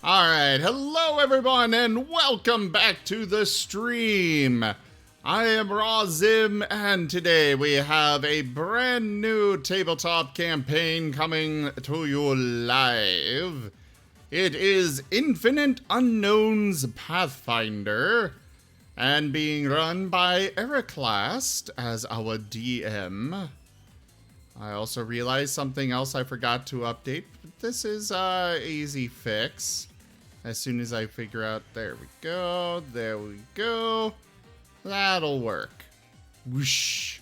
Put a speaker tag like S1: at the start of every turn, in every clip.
S1: Alright, hello everyone and welcome back to the stream. I am Razim and today we have a brand new tabletop campaign coming to you live. It is Infinite Unknowns Pathfinder and being run by Ericlast as our DM. I also realized something else I forgot to update. This is easy fix. As soon as I figure out, there we go, that'll work. Whoosh.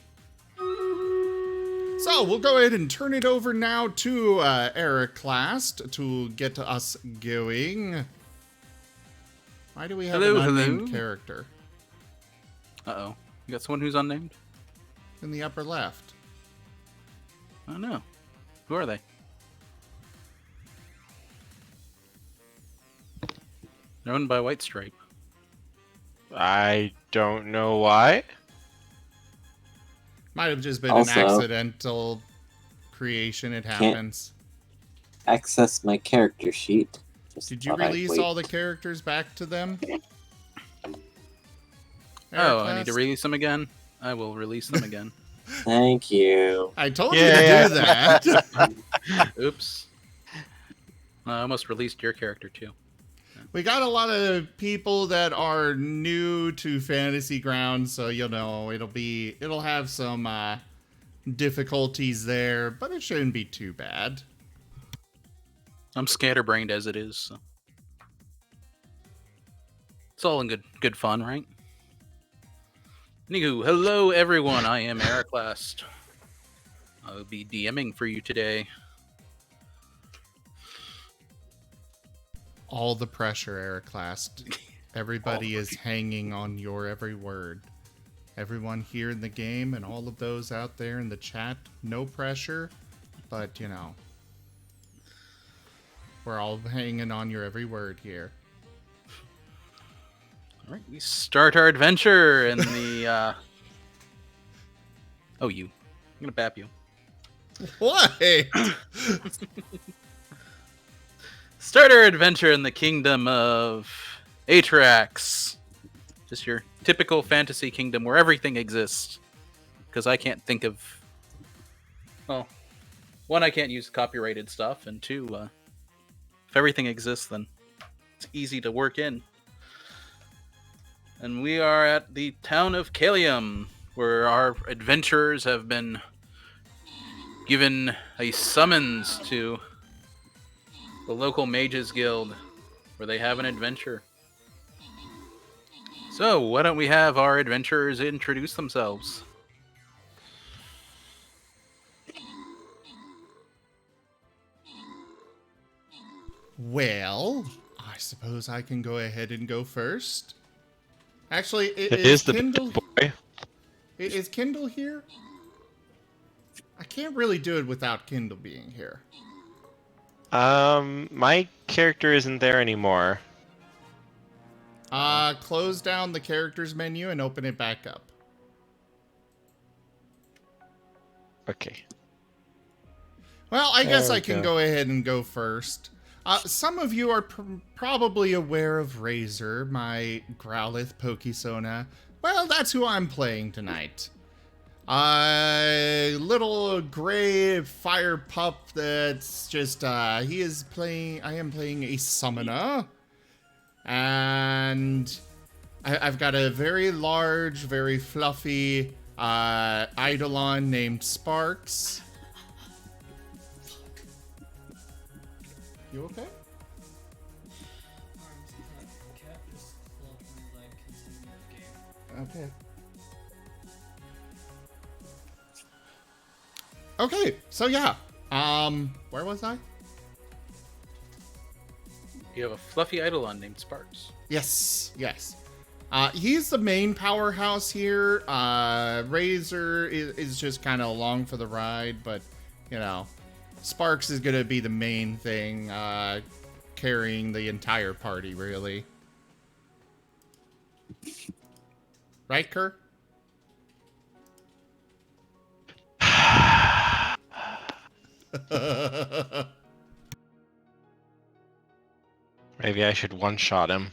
S1: So we'll go ahead and turn it over now to Ericlast to get us going. Why do we have an unnamed character?
S2: Uh-oh. You got someone who's unnamed?
S1: In the upper left.
S2: I don't know. Who are they? They're owned by White Stripe.
S3: I don't know why.
S1: Might have just been
S4: Also,
S1: an accidental creation. It happens.
S4: Access my character sheet.
S1: Did you release all the characters back to them?
S2: Oh, I need to release them again? I will release them again.
S4: Thank you.
S1: I told you to do that.
S2: Oops. I almost released your character too.
S1: We got a lot of people that are new to Fantasy Grounds, so you know it'll have some difficulties there, but it shouldn't be too bad.
S2: I'm scatterbrained as it is. So. It's all in good fun, right? Anywho, hello everyone. I am Ericlast. I'll be DMing for you today.
S1: All the pressure, Ericlast. Everybody is hanging on your every word. Everyone here in the game and all of those out there in the chat, no pressure, but you know, we're all hanging on your every word here.
S2: All right, we start our adventure in the. Oh, you! I'm gonna bap you.
S1: What?
S2: Start our adventure in the kingdom of Atrax. Just your typical fantasy kingdom where everything exists. Because I can't think of. Well, one, I can't use copyrighted stuff, and two, if everything exists, then it's easy to work in. And we are at the town of Kalium, where our adventurers have been given a summons to the local mages guild, where they have an adventure. So, why don't we have our adventurers introduce themselves?
S1: Well, I suppose I can go ahead and go first. Actually,
S3: It is the
S1: Kindle.
S3: big boy.
S1: Is Kindle here? I can't really do it without Kindle being here.
S3: My character isn't there anymore.
S1: Close down the characters menu and open it back up.
S3: Okay.
S1: Well, I guess
S3: There we
S1: I can
S3: go.
S1: go ahead and go first. Some of you are probably aware of Razor, my Growlithe Pokesona. Well, that's who I'm playing tonight. Little gray fire pup that's just, I am playing a summoner. And I've got a very large, very fluffy, Eidolon named Sparks. You okay? Okay. Okay, so yeah. Where was I?
S2: You have a fluffy Eidolon named Sparks.
S1: Yes. He's the main powerhouse here. Razor is just kind of along for the ride, but, you know, Sparks is going to be the main thing, carrying the entire party, really. Right, Kerr?
S3: Maybe I should one-shot him.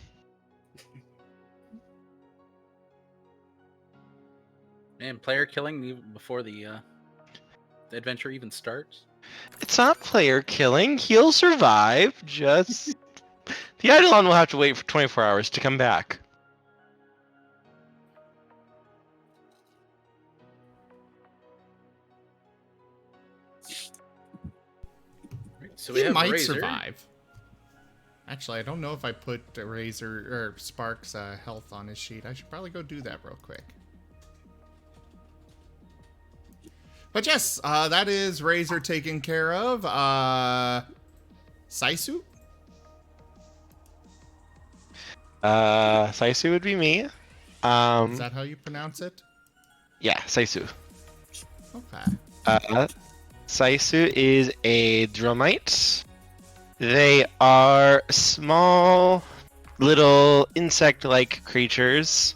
S2: Man, player killing even before the adventure even starts.
S3: It's not player killing. He'll survive. Just the Eidolon will have to wait for 24 hours to come back.
S2: So we
S1: He
S2: have
S1: might
S2: Razor.
S1: survive. Actually, I don't know if I put Razor or Sparks health on his sheet. I should probably go do that real quick. But yes, that is Razor taken care of. Saisu?
S3: Saisu would be me.
S1: Is that how you pronounce it?
S3: Yeah, Saisu.
S1: Okay.
S3: Saisu is a Dromite. They are small, little insect-like creatures.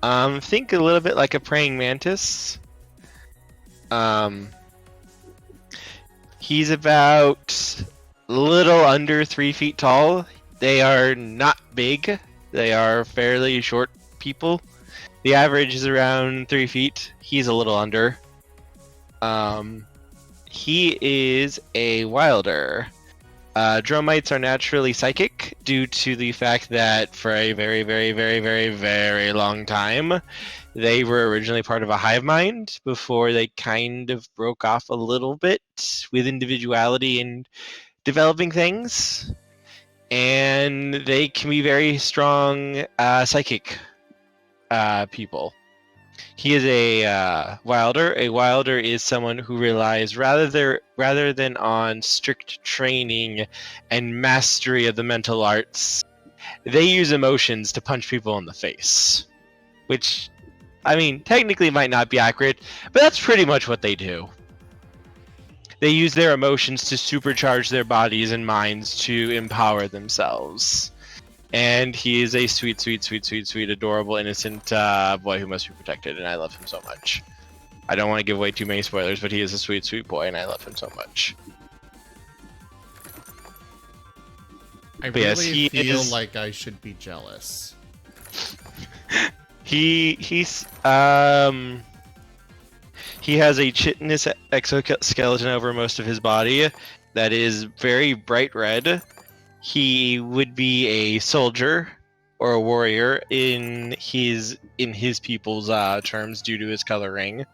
S3: Think a little bit like a praying mantis. He's about a little under 3 feet tall. They are not big. They are fairly short people. The average is around 3 feet. He's a little under. He is a wilder. Dromites are naturally psychic due to the fact that for a very, very, very, very, very long time, they were originally part of a hive mind before they kind of broke off a little bit with individuality and developing things. And they can be very strong psychic people. He is a wilder. A wilder is someone who relies rather than on strict training and mastery of the mental arts. They use emotions to punch people in the face, which, I mean, technically might not be accurate, but that's pretty much what they do. They use their emotions to supercharge their bodies and minds to empower themselves. And he is a sweet, sweet, sweet, sweet, sweet, adorable, innocent boy who must be protected, and I love him so much. I don't want to give away too many spoilers, but he is a sweet, sweet boy, and I love him so much.
S1: I
S3: But yes,
S1: really
S3: he
S1: feel
S3: is-
S1: like I should be jealous.
S3: He has a chitinous exoskeleton over most of his body that is very bright red. He would be a soldier or a warrior in his people's terms due to his coloring.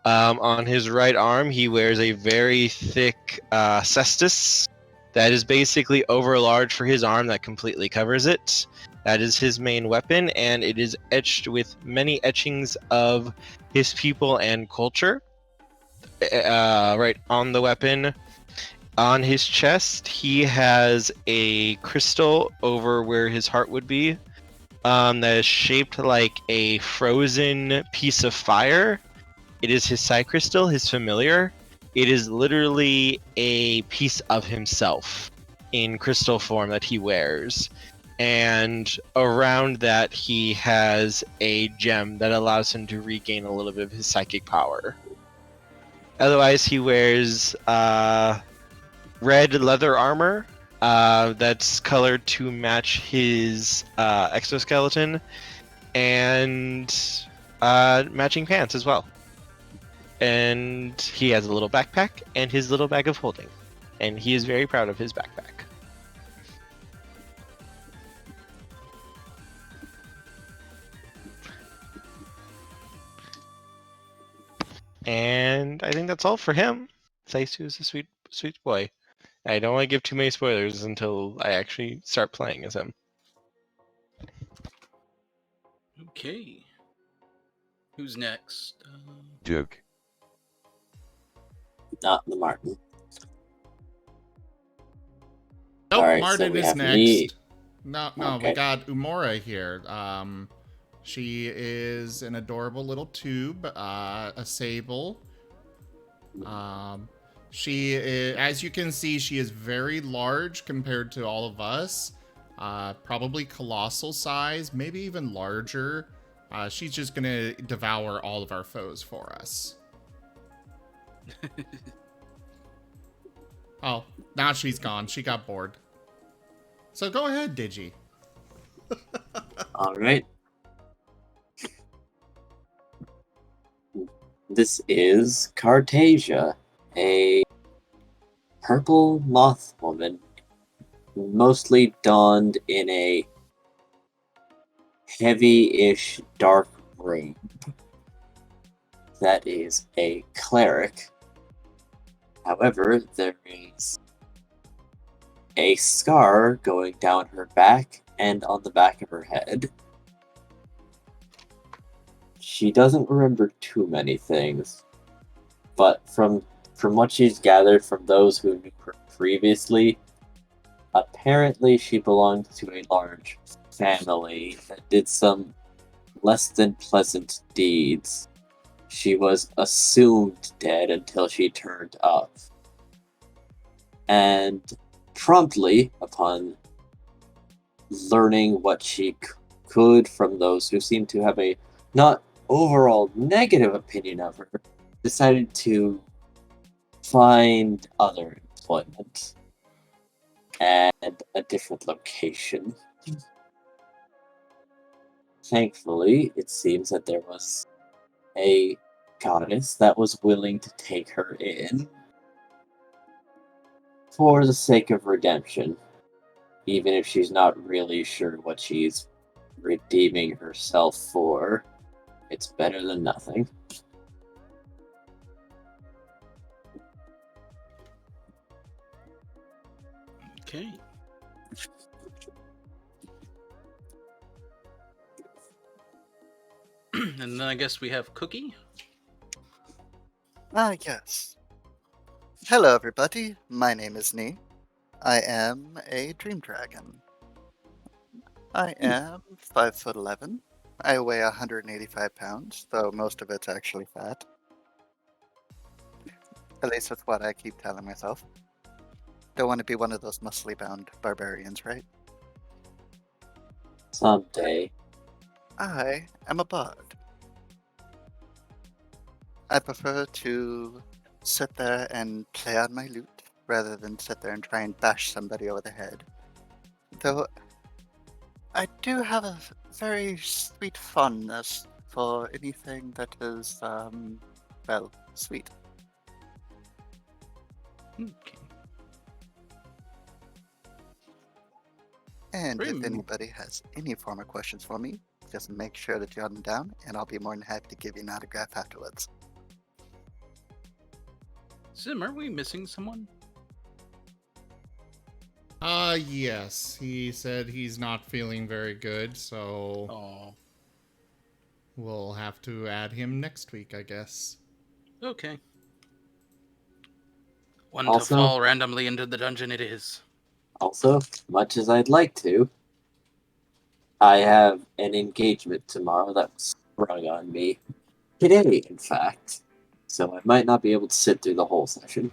S3: On his right arm, he wears a very thick cestus that is basically overlarge for his arm that completely covers it. That is his main weapon, and it is etched with many etchings of his people and culture. Right on the weapon. On his chest, he has a crystal over where his heart would be, that is shaped like a frozen piece of fire. It is his psi crystal, his familiar. It is literally a piece of himself in crystal form that he wears. And around that, he has a gem that allows him to regain a little bit of his psychic power. Otherwise, he wears red leather armor that's colored to match his exoskeleton, and matching pants as well. And he has a little backpack and his little bag of holding, and he is very proud of his backpack. And I think that's all for him. Saisu is a sweet, sweet boy. I don't want to give too many spoilers until I actually start playing as him.
S2: Okay. Who's next?
S5: Joke.
S4: Not the Marten.
S1: Nope,
S4: Alright, so
S1: Marten
S4: we
S1: is
S4: have
S1: next.
S4: me.
S1: No, we
S4: Okay.
S1: got Umora here. She is an adorable little tube, a sable. She is, as you can see, she is very large compared to all of us. Probably colossal size, maybe even larger. She's just gonna devour all of our foes for us. Oh, now she's gone. She got bored. So go ahead, Digi.
S4: Alright. This is Cartesia, a purple moth woman, mostly donned in a heavy-ish dark robe. That is a cleric. However, there is a scar going down her back and on the back of her head. She doesn't remember too many things, but from what she's gathered from those who knew her previously, apparently she belonged to a large family that did some less than pleasant deeds. She was assumed dead until she turned up. And promptly, upon learning what she could from those who seemed to have a not overall negative opinion of her, decided to find other employment and a different location. Thankfully, it seems that there was a goddess that was willing to take her in for the sake of redemption, even if she's not really sure what she's redeeming herself for. It's better than nothing.
S2: Okay. And then I guess we have Cookie.
S5: Yes. Hello, everybody. My name is Nee. I am a dream dragon. I am 5'11". I weigh 185 pounds, though most of it's actually fat. At least that's what I keep telling myself. Don't want to be one of those muscly bound barbarians, right?
S4: Someday.
S5: I am a bard. I prefer to sit there and play on my lute rather than sit there and try and bash somebody over the head. Though I do have a very sweet fondness for anything that is, well, sweet.
S2: Okay.
S5: And if
S2: Grim.
S5: anybody has any form of questions for me, just make sure to jot them down, and I'll be more than happy to give you an autograph afterwards.
S2: Zim, are we missing someone?
S1: Yes. He said he's not feeling very good, so
S2: Oh.
S1: we'll have to add him next week, I guess.
S2: Okay. One
S4: Also-
S2: to fall randomly into the dungeon it is.
S4: Also, much as I'd like to, I have an engagement tomorrow that was sprung on me. Today, in fact. So I might not be able to sit through the whole session.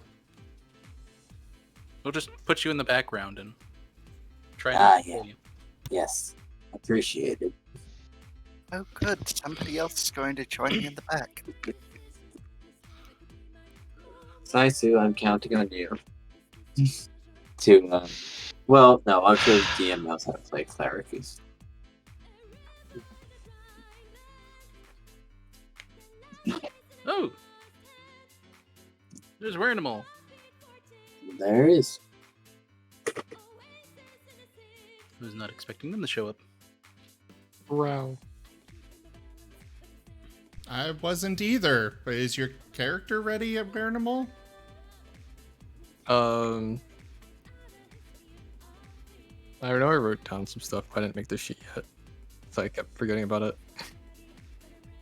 S2: We'll just put you in the background and try
S4: Ah,
S2: and
S4: yeah.
S2: pull you.
S4: Yes. Appreciated.
S5: Oh, good. Somebody else is going to join me in the back.
S4: Saisu, I'm counting on you. To, well, no, I'm sure the DM knows how to play cleric.
S2: Oh! There's Wernimal.
S4: There it is.
S2: I was not expecting them to show up.
S3: Wow.
S1: I wasn't either. But is your character ready at Bernimal?
S6: I know I wrote down some stuff, but I didn't make the sheet yet. So I kept forgetting about it.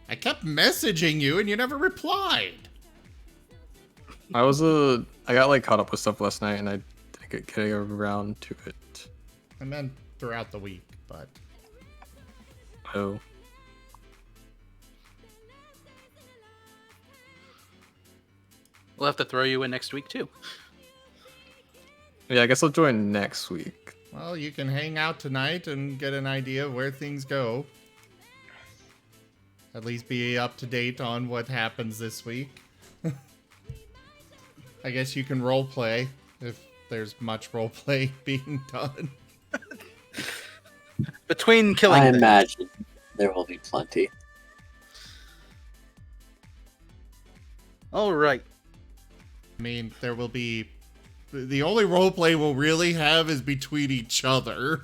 S1: I kept messaging you and you never replied.
S6: I got like caught up with stuff last night and I didn't get around to it.
S1: I meant throughout the week, but
S6: Oh.
S2: We'll have to throw you in next week, too.
S6: Yeah, I guess I'll join next week.
S1: well, you can hang out tonight and get an idea of where things go. At least be up to date on what happens this week. I guess you can roleplay if there's much roleplay being done.
S2: Between killing
S4: I
S2: things.
S4: imagine there will be plenty.
S2: All right.
S1: I mean, there will be... The only roleplay we'll really have is between each other.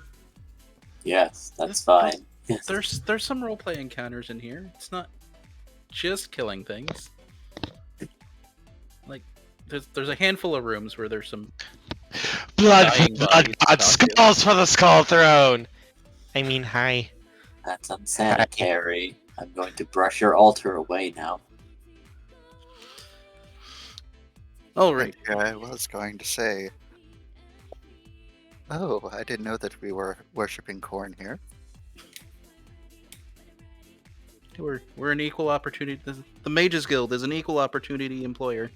S4: Yes, that's fine. Yes.
S2: There's some roleplay encounters in here. It's not just killing things. Like, there's a handful of rooms where there's some
S3: Blood,
S2: dying
S3: blood,
S2: bodies
S3: God,
S2: to talk to.
S3: skulls for the skull throne! I mean, hi.
S4: That's unsanitary. I'm going to brush your altar away now.
S2: All right.
S5: And here I was going to say, oh, I didn't know that we were worshipping corn here.
S2: We're an equal opportunity. The Mages Guild is an equal opportunity employer.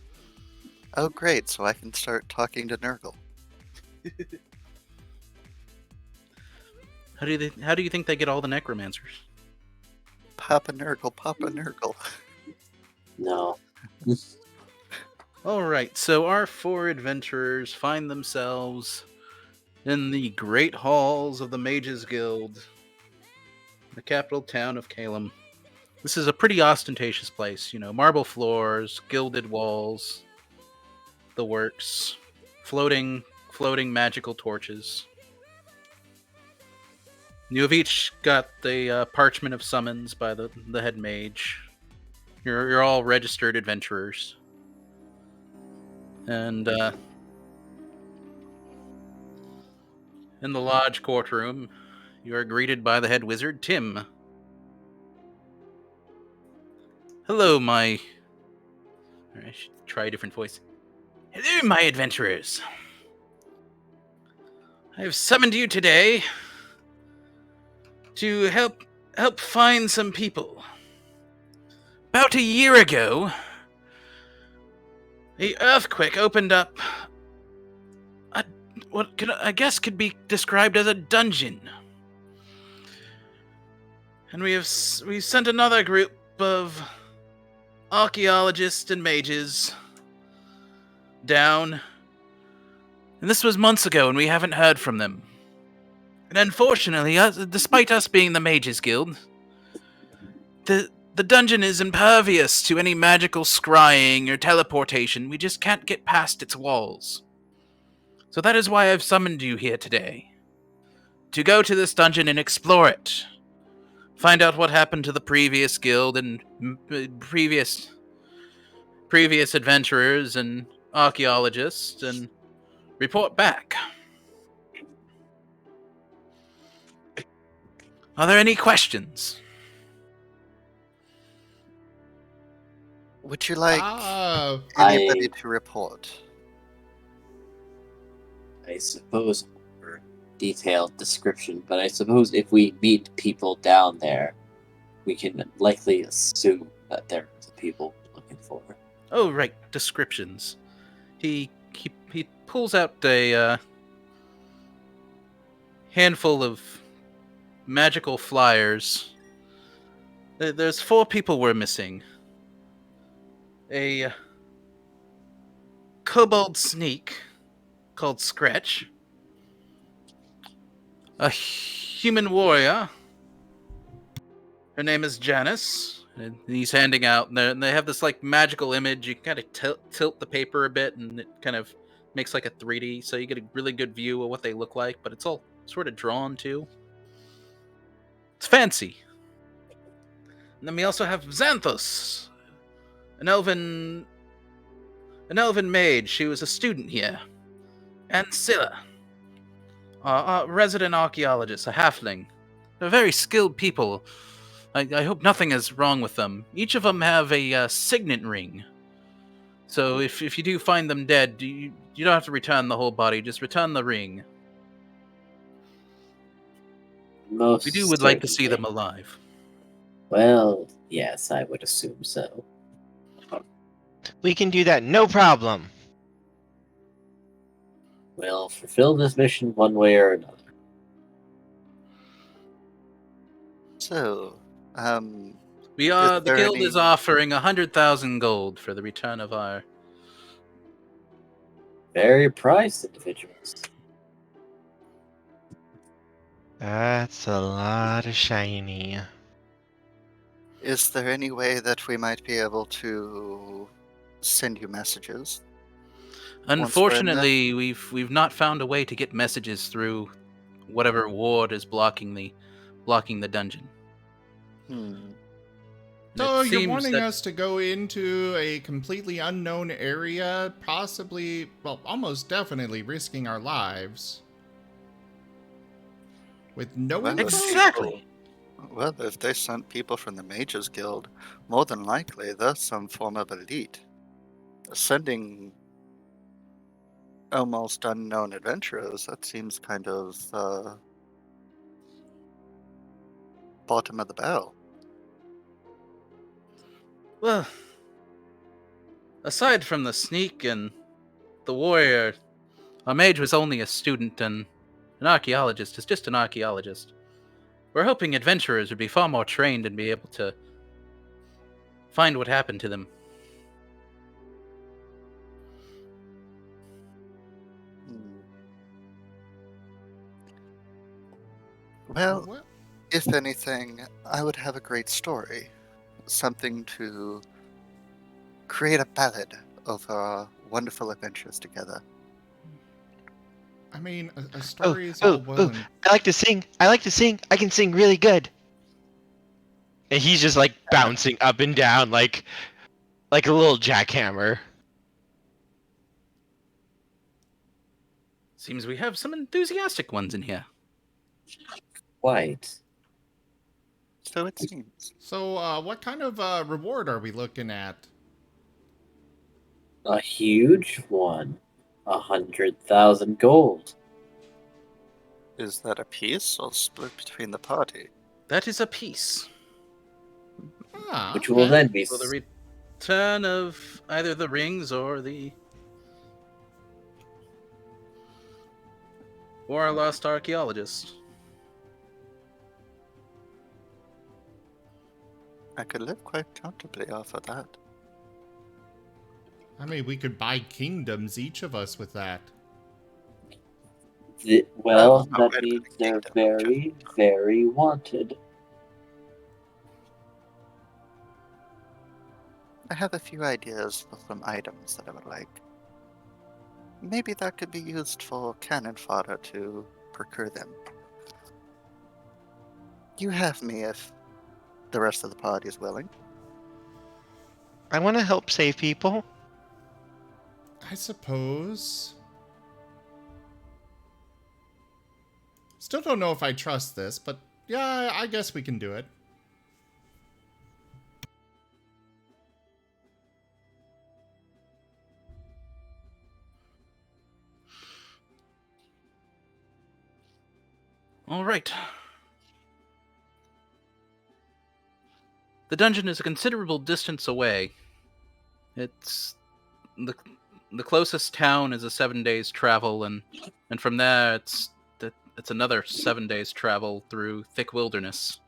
S5: Oh, great, so I can start talking to Nurgle.
S2: How do you think they get all the necromancers?
S5: Papa Nurgle, Papa Nurgle.
S4: No.
S2: All right. So our four adventurers find themselves in the great halls of the Mages Guild, the capital town of Calum. This is a pretty ostentatious place, you know, marble floors, gilded walls, the works, floating magical torches. You have each got the parchment of summons by the head mage. You're all registered adventurers. And in the lodge courtroom, you are greeted by the head wizard, Tim. Hello, my... I should try a different voice. Hello, my adventurers. I have summoned you today to help find some people. About a year ago, the earthquake opened up what I guess could be described as a dungeon. And we sent another group of archaeologists and mages down. And this was months ago, and we haven't heard from them. And unfortunately, despite us being the Mages Guild, the dungeon is impervious to any magical scrying or teleportation. We just can't get past its walls. So that is why I've summoned you here today. To go to this dungeon and explore it. Find out what happened to the previous guild and previous adventurers and archaeologists and report back. Are there any questions?
S5: Would you like
S1: Ah,
S5: anybody to report?
S4: I suppose for detailed description, but I suppose if we meet people down there, we can likely assume that they're the people we're looking for.
S2: Oh, right, descriptions. He pulls out a handful of magical flyers. There's 4 people we're missing. A kobold sneak called Scratch. A human warrior. Her name is Janice. And he's handing out, and they have this like magical image. You kind of tilt the paper a bit, and it kind of makes like a 3D, so you get a really good view of what they look like. But it's all sort of drawn too. It's fancy. And then we also have Xanthos, an elven mage. She was a student here. And Scylla, a resident archaeologist, a halfling. They're very skilled people. I hope nothing is wrong with them. Each of them have a signet ring. So if you do find them dead, you don't have to return the whole body. Just return the ring.
S4: Most
S2: We would like to see
S4: certainly.
S2: them alive.
S4: Well, yes, I would assume so.
S3: We can do that, no problem.
S4: We'll fulfill this mission one way or another.
S5: So,
S2: We are
S5: Is
S2: the
S5: there
S2: guild
S5: any-
S2: is offering 100,000 gold for the return of our.
S4: Very priced individuals.
S3: That's a lot of shiny.
S5: is there any way that we might be able to send you messages? we're in there?
S2: Unfortunately, we've not found a way to get messages through whatever ward is blocking the dungeon.
S5: Hmm.
S1: so
S2: It
S1: you're
S2: seems
S1: wanting
S2: that-
S1: us to go into a completely unknown area, possibly, well, almost definitely risking our lives. With no
S5: Well,
S1: info?
S2: Exactly.
S5: Well, if they sent people from the Mages Guild, more than likely they're some form of elite. Sending almost unknown adventurers, that seems kind of bottom of the barrel.
S2: Well, aside from the sneak and the warrior, a mage was only a student, and an archaeologist is just an archaeologist. We're hoping adventurers would be far more trained and be able to find what happened to them.
S5: Hmm. Well,
S1: What?
S5: if anything, I would have a great story. Something to create a ballad of our wonderful adventures together.
S1: I mean, a story is all well and...
S3: I like to sing. I can sing really good. And he's just like bouncing up and down like a little jackhammer.
S2: Seems we have some enthusiastic ones in here.
S4: Quite.
S5: So it seems.
S1: So, what kind of reward are we looking at?
S4: A huge one. 100,000 gold.
S5: Is that a piece or split between the party?
S2: That is a piece.
S1: Ah,
S4: Which will
S1: okay.
S4: then be...
S2: For the return of either the rings or our lost archaeologist.
S5: I could live quite comfortably off of that.
S1: I mean, we could buy kingdoms, each of us, with that.
S4: Well,
S5: Oh,
S4: that
S5: wait a
S4: means
S5: minute,
S4: they're
S5: kingdom.
S4: very, very wanted.
S5: I have a few ideas for some items that I would like. Maybe that could be used for cannon fodder to procure them. You have me if the rest of the party is willing.
S3: I want to help save people.
S1: I suppose. Still don't know if I trust this, but yeah, I guess we can do it.
S2: All right. The dungeon is a considerable distance away. It's the closest town is a 7 days travel, and from there it's another 7 days travel through thick wilderness.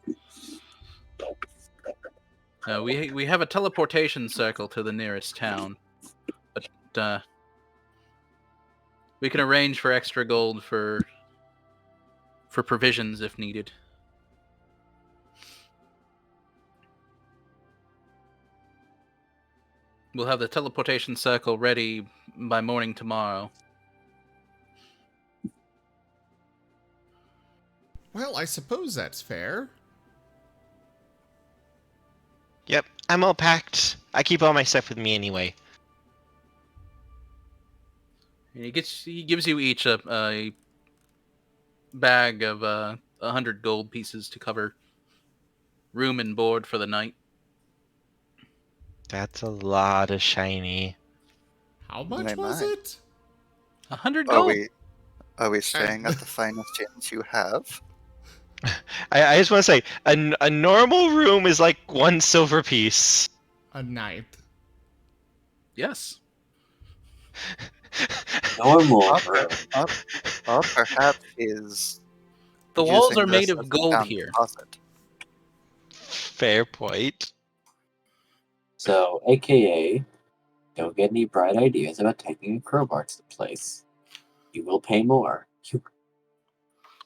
S2: We have a teleportation circle to the nearest town, but we can arrange for extra gold for provisions if needed. We'll have the teleportation circle ready by morning tomorrow.
S1: Well, I suppose that's fair.
S3: Yep, I'm all packed. I keep all my stuff with me anyway.
S2: And he gives you each a bag of 100 gold pieces to cover room and board for the night.
S3: That's a lot of shiny.
S1: How much
S5: My,
S1: was
S5: my.
S1: it?
S2: 100
S5: Are
S2: gold.
S5: we staying at the finest inns you have?
S3: I just want to say, a normal room is like 1 silver piece.
S1: A night.
S2: Yes.
S4: Normal.
S5: Or perhaps is
S2: The walls
S5: using
S2: are made
S5: this
S2: of
S5: as a
S2: gold
S5: down
S2: here.
S5: deposit.
S3: Fair point.
S4: So, aka, don't get any bright ideas about taking a crowbar to the place. You will pay more.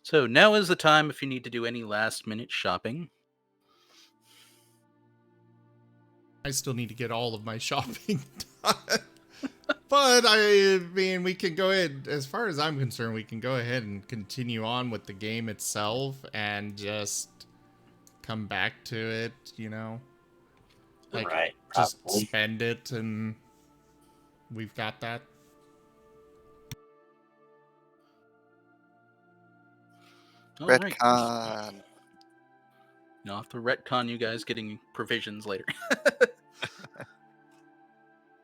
S2: So now is the time if you need to do any last-minute shopping.
S1: I still need to get all of my shopping done. But, I mean, we can go ahead, as far as I'm concerned, we can go ahead and continue on with the game itself and just come back to it, you know? Like,
S4: Right,
S1: just
S4: probably.
S1: spend it and we've got that.
S2: All right.
S5: Retcon.
S2: I'll have to retcon you guys getting provisions later.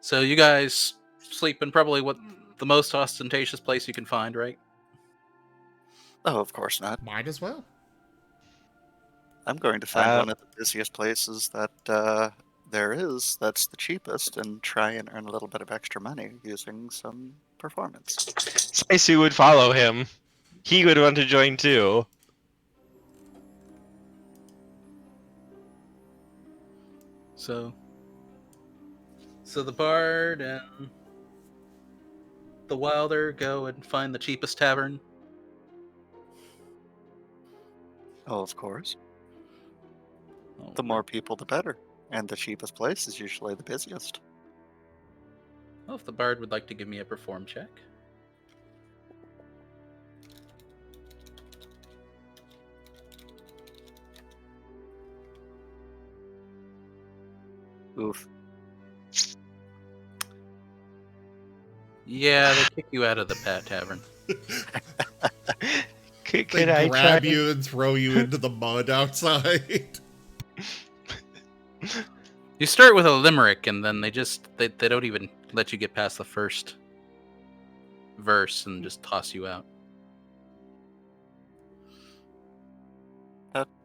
S2: So you guys sleep in probably the most ostentatious place you can find, right?
S5: Oh, of course not.
S1: Might as well.
S5: I'm going to find one of the busiest places that there is that's the cheapest and try and earn a little bit of extra money using some performance.
S3: Spicy would follow him. He would want to join too.
S2: So the bard and the wilder go and find the cheapest tavern.
S5: Oh, of course.
S2: Oh,
S5: The more people, the better. And the cheapest place is usually the busiest.
S2: well, if the bard would like to give me a perform check.
S5: Oof.
S2: Yeah, they kick you out of the tavern.
S3: Could
S1: They
S3: I
S1: grab
S3: try?
S1: you and throw you into the mud outside.
S2: You start with a limerick, and then they don't even let you get past the first verse and just toss you out.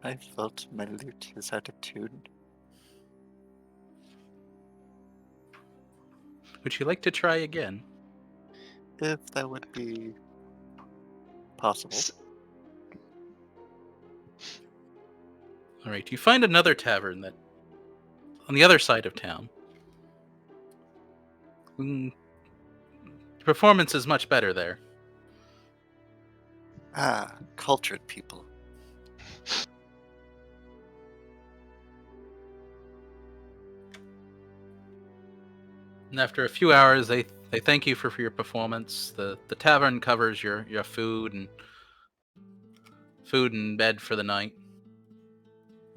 S5: I felt my lute is out of tune.
S2: Would you like to try again?
S5: If that would be possible.
S2: All right, you find another tavern that on the other side of town. Performance is much better there.
S5: Ah, cultured people.
S2: And after a few hours, they thank you for your performance. The tavern covers your food and bed for the night.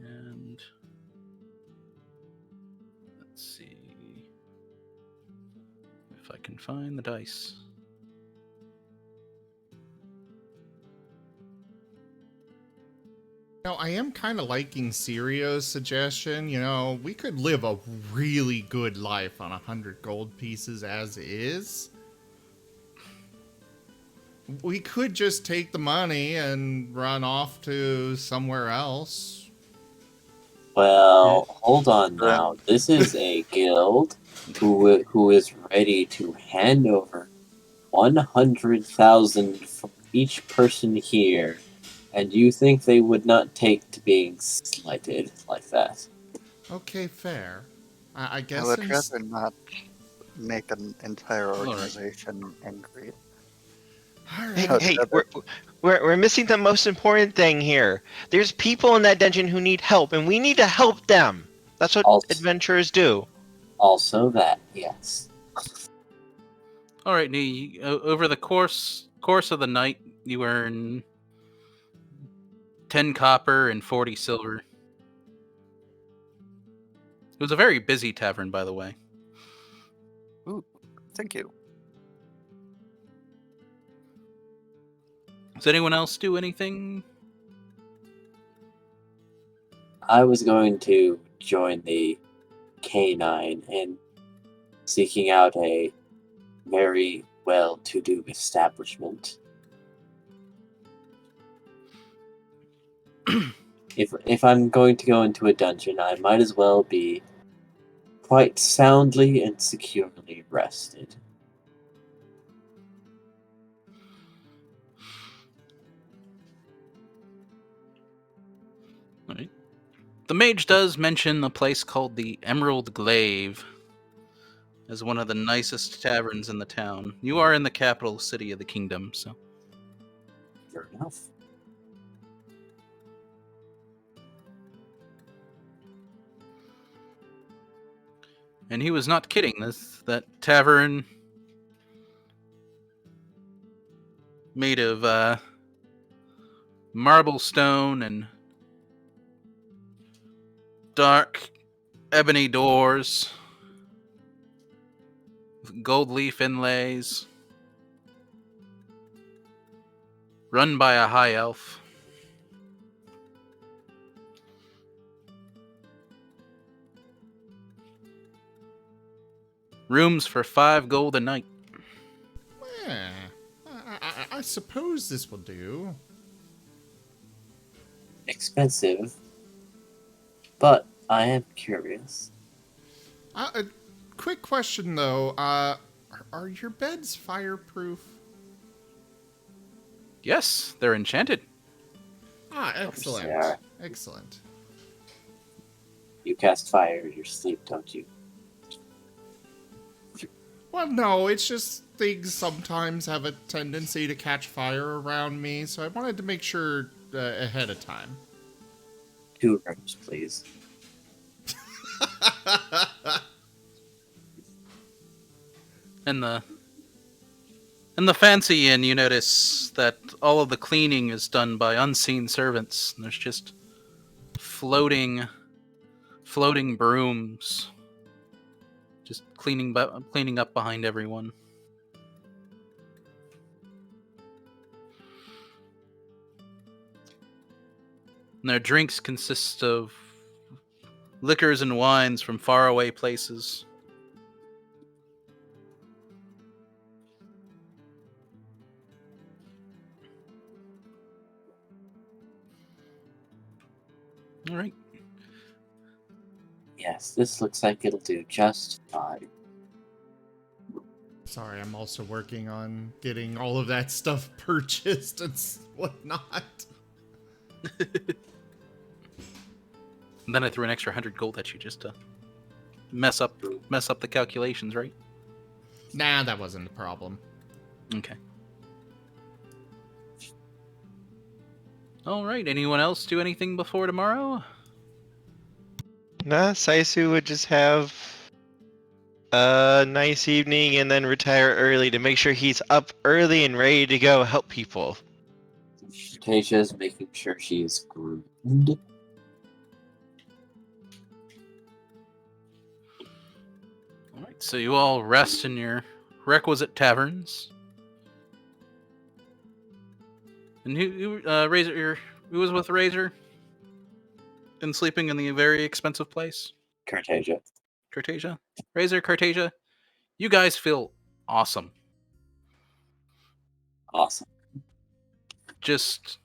S2: And let's see if I can find the dice.
S1: I am kind of liking Sirio's suggestion. We could live a really good life on 100 gold pieces as is. We could just take the money and run off to somewhere else.
S4: Well, hold on now. This is a guild who is ready to hand over 100,000 for each person here. And you think they would not take to being slighted like that?
S1: Okay, fair. I guess
S5: I would rather not make an entire
S2: right.
S5: organization angry.
S3: Hey,
S5: I'd
S3: hey,
S5: rather-
S3: we're missing the most important thing here. There's people in that dungeon who need help, and we need to help them. That's what adventurers do.
S4: Also that, yes.
S2: All right, over the course of the night, you earn 10 copper and 40 silver. It was a very busy tavern, by the way.
S5: Ooh, thank you.
S2: Does anyone else do anything?
S4: I was going to join the K9 in seeking out a very well-to-do establishment. If I'm going to go into a dungeon, I might as well be quite soundly and securely rested.
S2: All right. The mage does mention a place called the Emerald Glaive as one of the nicest taverns in the town. You are in the capital city of the kingdom, so.
S4: Fair enough.
S2: And he was not kidding. That tavern made of marble stone and dark ebony doors, with gold leaf inlays, run by a high elf. Rooms for 5 gold a night.
S1: Yeah, I suppose this will do.
S4: Expensive, but I am curious.
S1: A quick question, though. Are your beds fireproof?
S2: Yes, they're enchanted.
S1: Excellent.
S4: They are.
S1: Excellent.
S4: You cast fire in your sleep, don't you?
S1: Well, no, it's just things sometimes have a tendency to catch fire around me, so I wanted to make sure ahead of time.
S4: 2 rooms, please.
S2: In the fancy inn, you notice that all of the cleaning is done by unseen servants. And there's just floating brooms, just cleaning up behind everyone. And their drinks consist of liquors and wines from faraway places. All right.
S4: Yes, this looks like it'll do just fine.
S1: Sorry, I'm also working on getting all of that stuff purchased and whatnot.
S2: And then I threw an extra 100 gold at you just to mess up the calculations, right?
S1: Nah, that wasn't a problem.
S2: Okay. All right. Anyone else do anything before tomorrow?
S3: Nah, Saisu would just have a nice evening and then retire early to make sure he's up early and ready to go help people.
S4: Cartesia's making sure she's groomed.
S2: All right. So you all rest in your requisite taverns. And who was with Razor? And sleeping in the very expensive place?
S4: Cartesia.
S2: Cartesia? Razor, Cartesia, you guys feel awesome.
S4: Awesome.
S2: Just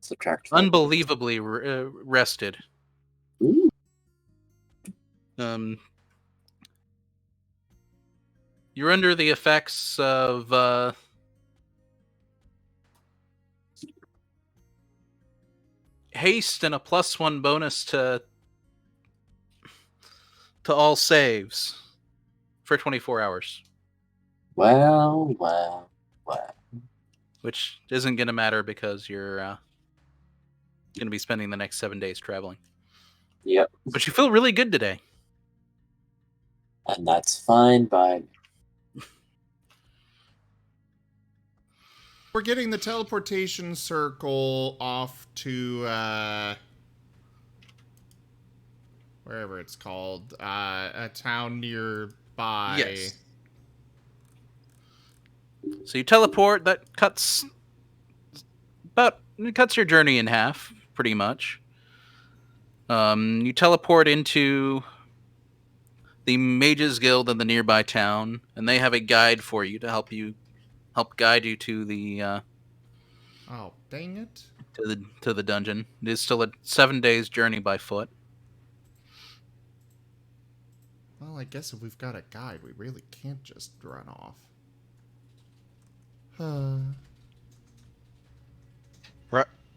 S4: Subtract 5.
S2: unbelievably rested.
S4: Ooh.
S2: You're under the effects of haste and a +1 bonus to all saves for 24 hours.
S4: Well.
S2: Which isn't going to matter because you're going to be spending the next 7 days traveling.
S4: Yep.
S2: But you feel really good today.
S4: And that's fine by me.
S1: We're getting the teleportation circle off to wherever it's called, a town nearby.
S2: Yes. So you teleport. That cuts your journey in half, pretty much. You teleport into the Mages Guild in the nearby town, and they have a guide for you to help guide you to the
S1: Oh, dang it.
S2: to the dungeon. It is still a 7 days journey by foot.
S1: Well, I guess if we've got a guide, we really can't just run off.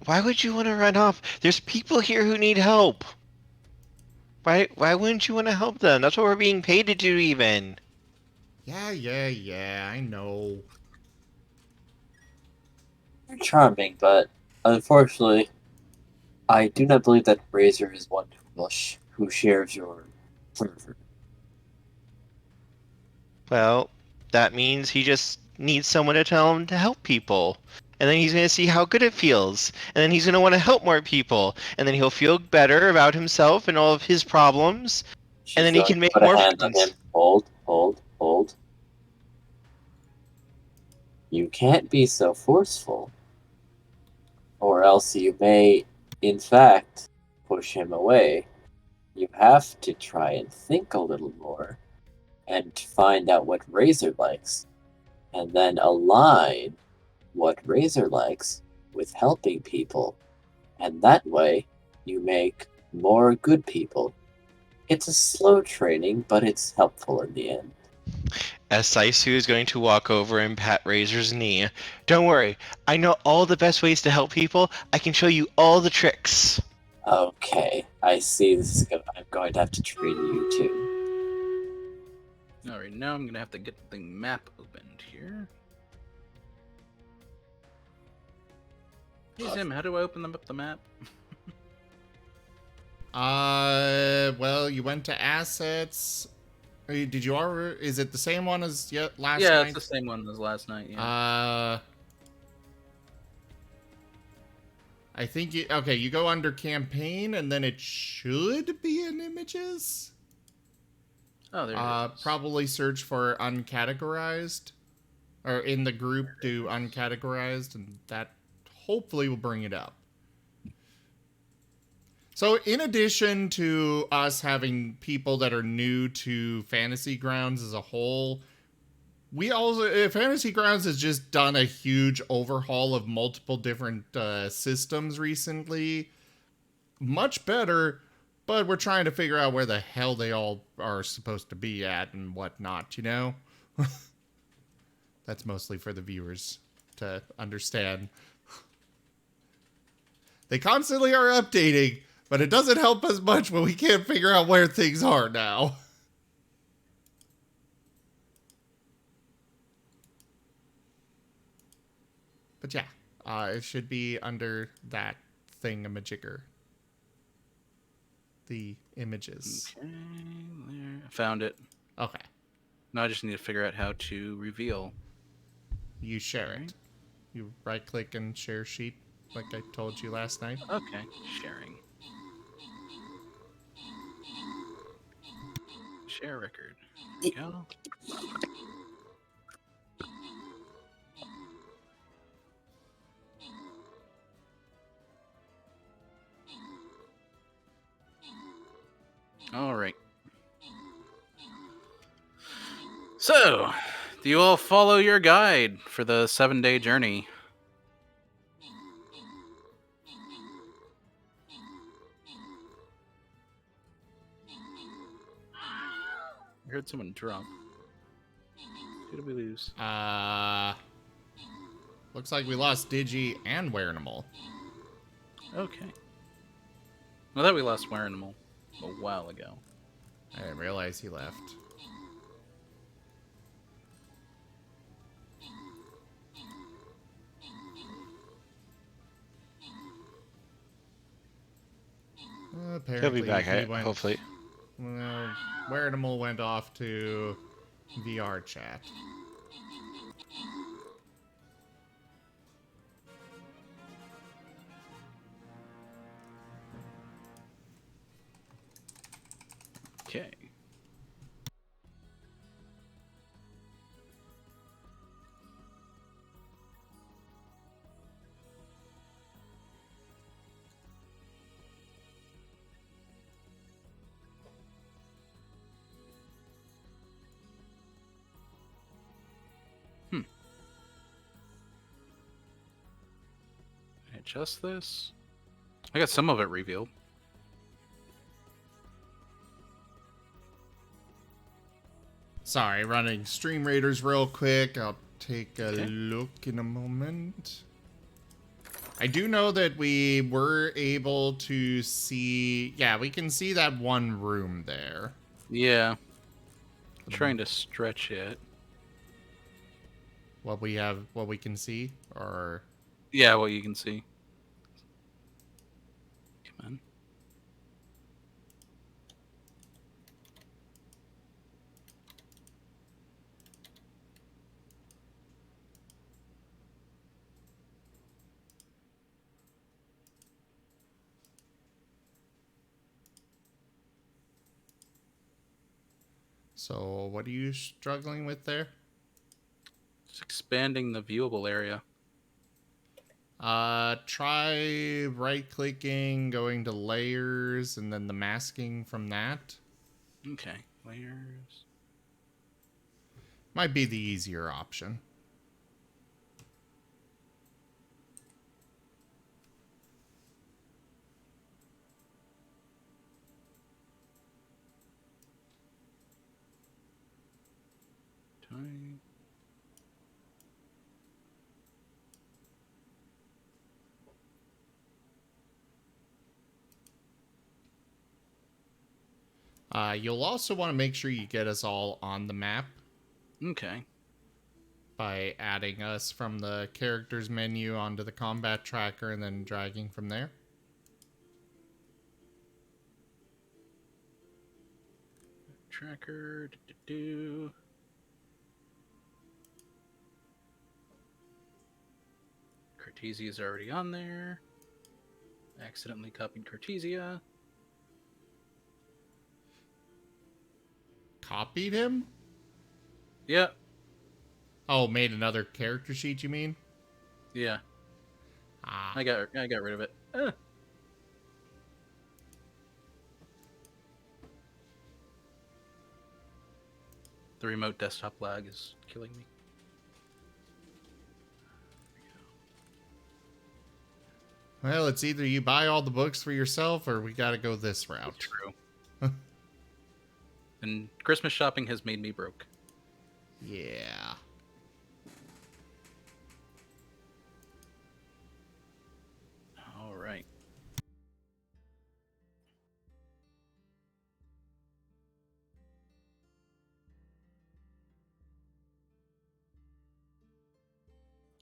S3: Why would you want to run off? There's people here who need help. Why wouldn't you want to help them? That's what we're being paid to do, even.
S1: Yeah, I know.
S4: You're charming, but unfortunately, I do not believe that Razor is one who shares your fervor.
S3: Well, that means he just needs someone to tell him to help people. And then he's going to see how good it feels. And then he's going to want to help more people. And then he'll feel better about himself and all of his problems.
S4: She's
S3: And then he
S4: going
S3: can
S4: to
S3: make
S4: put a
S3: more
S4: hand on
S3: friends.
S4: him. Hold. You can't be so forceful. Or else you may, in fact, push him away. You have to try and think a little more. And find out what Razor likes. And then align what Razor likes with helping people. And that way, you make more good people. It's a slow training, but it's helpful in the end.
S3: As Saisu is going to walk over and pat Razor's knee. Don't worry, I know all the best ways to help people. I can show you all the tricks.
S4: Okay, I see this is I'm going to have to train you too.
S2: Alright, now I'm going to have to get the map opened here. Hey Zim, how do I open up the map?
S1: Well, you went to assets. Did you already? Is it the same one as last
S2: Yeah,
S1: night?
S2: it's the same one as last night. Yeah.
S1: I think you go under campaign and then it should be in images.
S2: Oh, there it is.
S1: Probably search for uncategorized, or in the group do uncategorized, and that hopefully will bring it up. So, in addition to us having people that are new to Fantasy Grounds as a whole, we also Fantasy Grounds has just done a huge overhaul of multiple different systems recently. Much better, but we're trying to figure out where the hell they all are supposed to be at and whatnot, you know? That's mostly for the viewers to understand. They constantly are updating, but it doesn't help us much when we can't figure out where things are now. But yeah, it should be under that thingamajigger. The images.
S2: Okay, there. I found it.
S1: Okay.
S2: Now I just need to figure out how to reveal.
S1: You share it. You right click and share sheet like I told you last night.
S2: Okay, sharing. Share record. There we go. All right. So, do you all follow your guide for the 7-day journey? I heard someone drop. Who did we lose?
S1: Looks like we lost Digi and Werenimal.
S2: Okay. Well, that we lost Werenimal a while ago.
S1: I didn't realize he left.
S3: He'll be back, hopefully.
S1: Well, Werenimal went off to VR chat.
S2: Okay. Adjust this. I got some of it revealed.
S1: Sorry, running Stream Raiders real quick. I'll take a
S2: Okay.
S1: look in a moment. I do know that we were able to see... Yeah, we can see that one room there.
S2: Yeah. I'm trying to stretch it.
S1: What we can see? Or...
S2: Yeah, what you can see. Come on.
S1: So, what are you struggling with there?
S2: Just expanding the viewable area.
S1: Try right-clicking, going to layers, and then the masking from that.
S2: Okay. Layers.
S1: Might be the easier option.
S2: Time.
S1: You'll also want to make sure you get us all on the map
S2: Okay.
S1: by adding us from the characters menu onto the combat tracker and then dragging from there.
S2: Tracker. Do. Cartesia is already on there. Accidentally copied Cartesia.
S1: Copied him?
S2: Yeah.
S1: Oh, made another character sheet, you mean?
S2: Yeah.
S1: Ah,
S2: I got rid of it. The remote desktop lag is killing me.
S1: Well, it's either you buy all the books for yourself or we gotta go this route.
S2: True. And Christmas shopping has made me broke.
S1: Yeah.
S2: All right.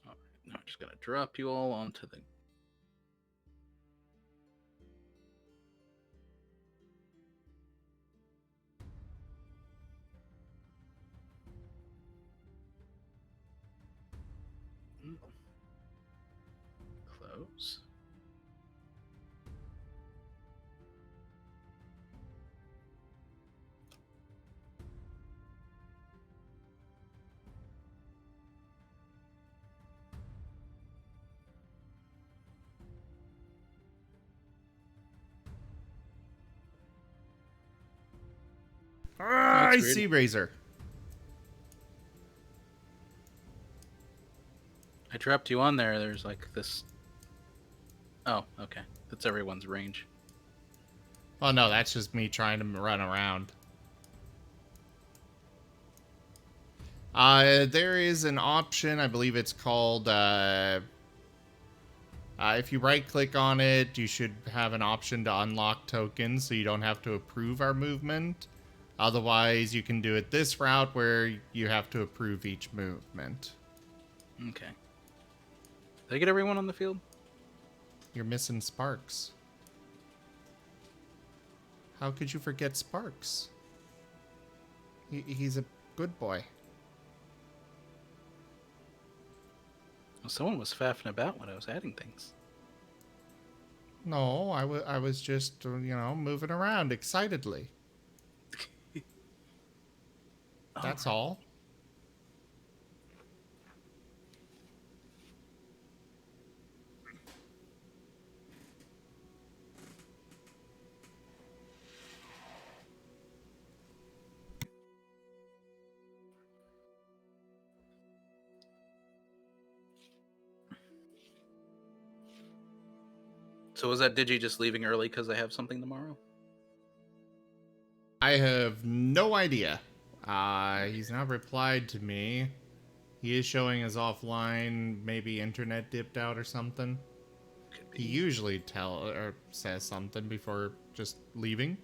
S2: All right. Now I'm just gonna drop you all onto the. Close.
S1: I
S2: That's weird.
S1: see Razor.
S2: I dropped you on there. There's like this. Oh, okay. That's everyone's range.
S1: Oh no, that's just me trying to run around. There is an option, I believe it's called, if you right-click on it, you should have an option to unlock tokens so you don't have to approve our movement. Otherwise, you can do it this route where you have to approve each movement.
S2: Okay. Did I get everyone on the field?
S1: You're missing Sparks. How could you forget Sparks? He's a good boy.
S2: Well, someone was faffing about when I was adding things.
S1: No, I was just, moving around excitedly. That's all.
S2: So was that Digi just leaving early because I have something tomorrow?
S1: I have no idea. He's not replied to me. He is showing as offline, maybe internet dipped out or something.
S2: Could
S1: He
S2: be.
S1: usually says something before just leaving.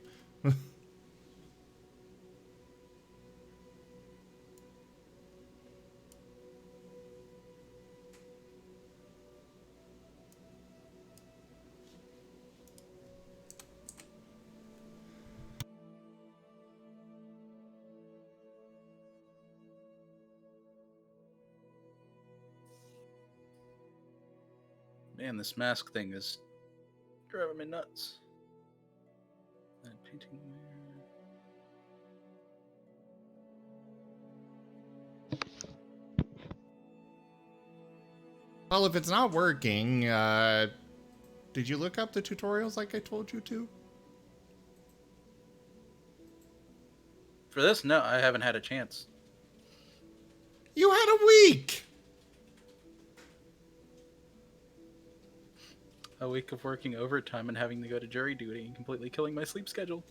S2: Man, this mask thing is driving me nuts. And painting there.
S1: Well, if it's not working, did you look up the tutorials like I told you to?
S2: For this, no, I haven't had a chance.
S1: You had a week!
S2: A week of working overtime and having to go to jury duty and completely killing my sleep schedule.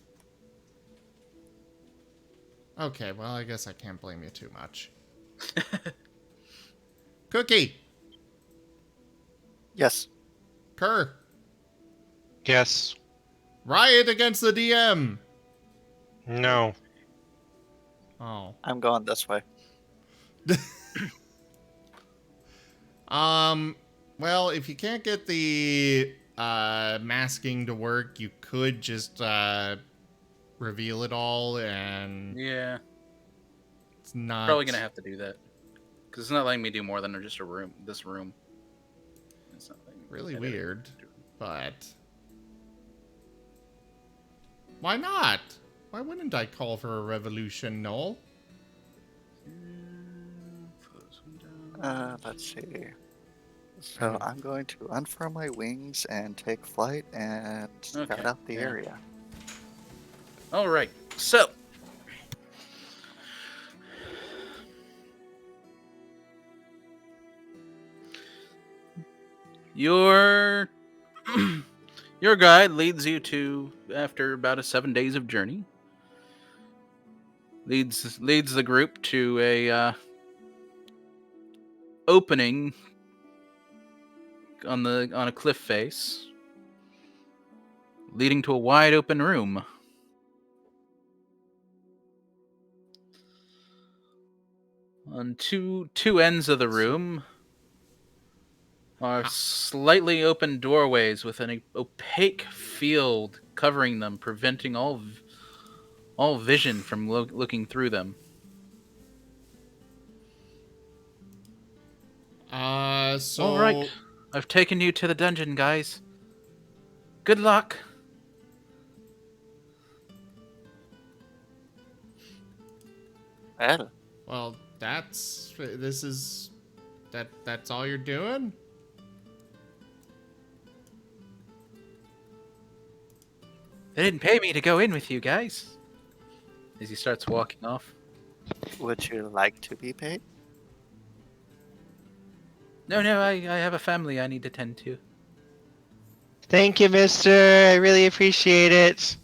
S1: Okay, well, I guess I can't blame you too much. Cookie!
S5: Yes.
S1: Kerr!
S3: Yes.
S1: Riot against the DM!
S3: No.
S1: Oh.
S5: I'm going this way.
S1: Well, if you can't get the masking to work, you could just reveal it all, and
S2: Yeah,
S1: it's not
S2: probably gonna have to do that. Because it's not letting me do more than just this room. It's not letting me
S1: really
S2: edit it.
S1: weird, but why not? Why wouldn't I call for a revolution, Noel?
S2: Close one down.
S5: Let's see. So I'm going to unfurl my wings and take flight and scout
S2: Okay,
S5: out the
S2: yeah.
S5: area.
S2: All right, so Your your guide leads you to, after about 7 days of journey, leads the group to a opening on a cliff face, leading to a wide open room. On two ends of the room are slightly open doorways with an opaque field covering them, preventing all vision from looking through them.
S1: So...
S2: All right, I've taken you to the dungeon, guys. Good luck.
S5: Well,
S1: That's all you're doing?
S2: They didn't pay me to go in with you guys. As he starts walking off.
S5: would you like to be paid?
S2: No, I have a family I need to tend to.
S3: Thank you, mister. I really appreciate it.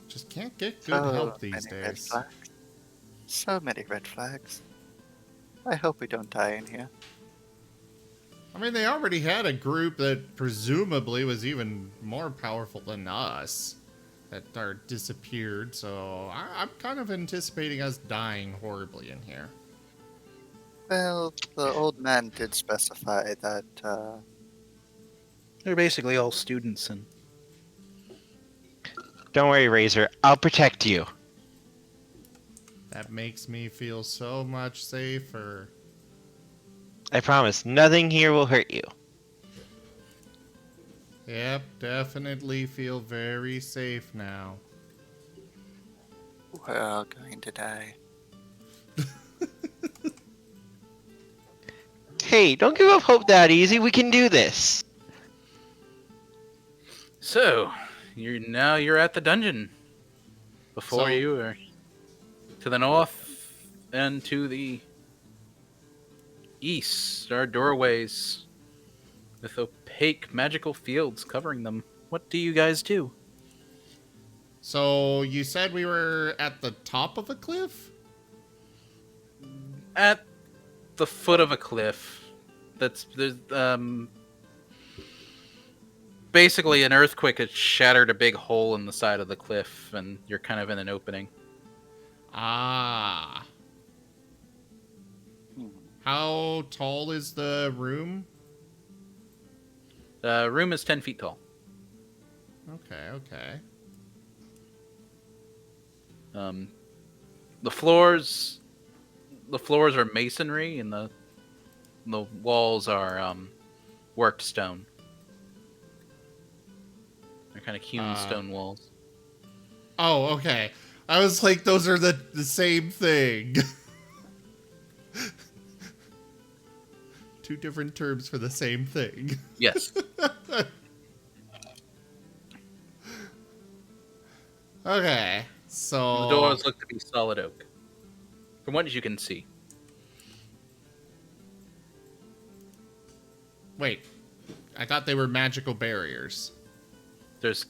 S1: Just can't get good help these
S5: many red
S1: days.
S5: flags. So many red flags. I hope we don't die in here.
S1: I mean, they already had a group that presumably was even more powerful than us that are disappeared, so I'm kind of anticipating us dying horribly in here.
S5: Well, the old man did specify that,
S2: They're basically all students, and
S3: Don't worry, Razor. I'll protect you.
S1: That makes me feel so much safer.
S3: I promise, nothing here will hurt you.
S1: Yep, definitely feel very safe now.
S5: we're all going to die.
S3: Hey, don't give up hope that easy. We can do this.
S2: so you're at the dungeon. Before
S1: So-
S2: you are to the north and to the east are doorways with opaque magical fields covering them. What do you guys do?
S1: So, you said we were at the top of a cliff?
S2: At the foot of a cliff. There's basically an earthquake has shattered a big hole in the side of the cliff, and you're kind of in an opening.
S1: Ah.
S5: Hmm.
S1: How tall is the room?
S2: The room is 10 feet tall.
S1: Okay.
S2: The floors are masonry, and the walls are worked stone. They're kind of hewn stone walls.
S1: Oh, okay. I was like, those are the same thing. Two different terms for the same thing.
S2: Yes.
S1: Okay, so...
S2: The doors look to be solid oak, from what you can see.
S1: Wait. I thought they were magical barriers.
S2: There's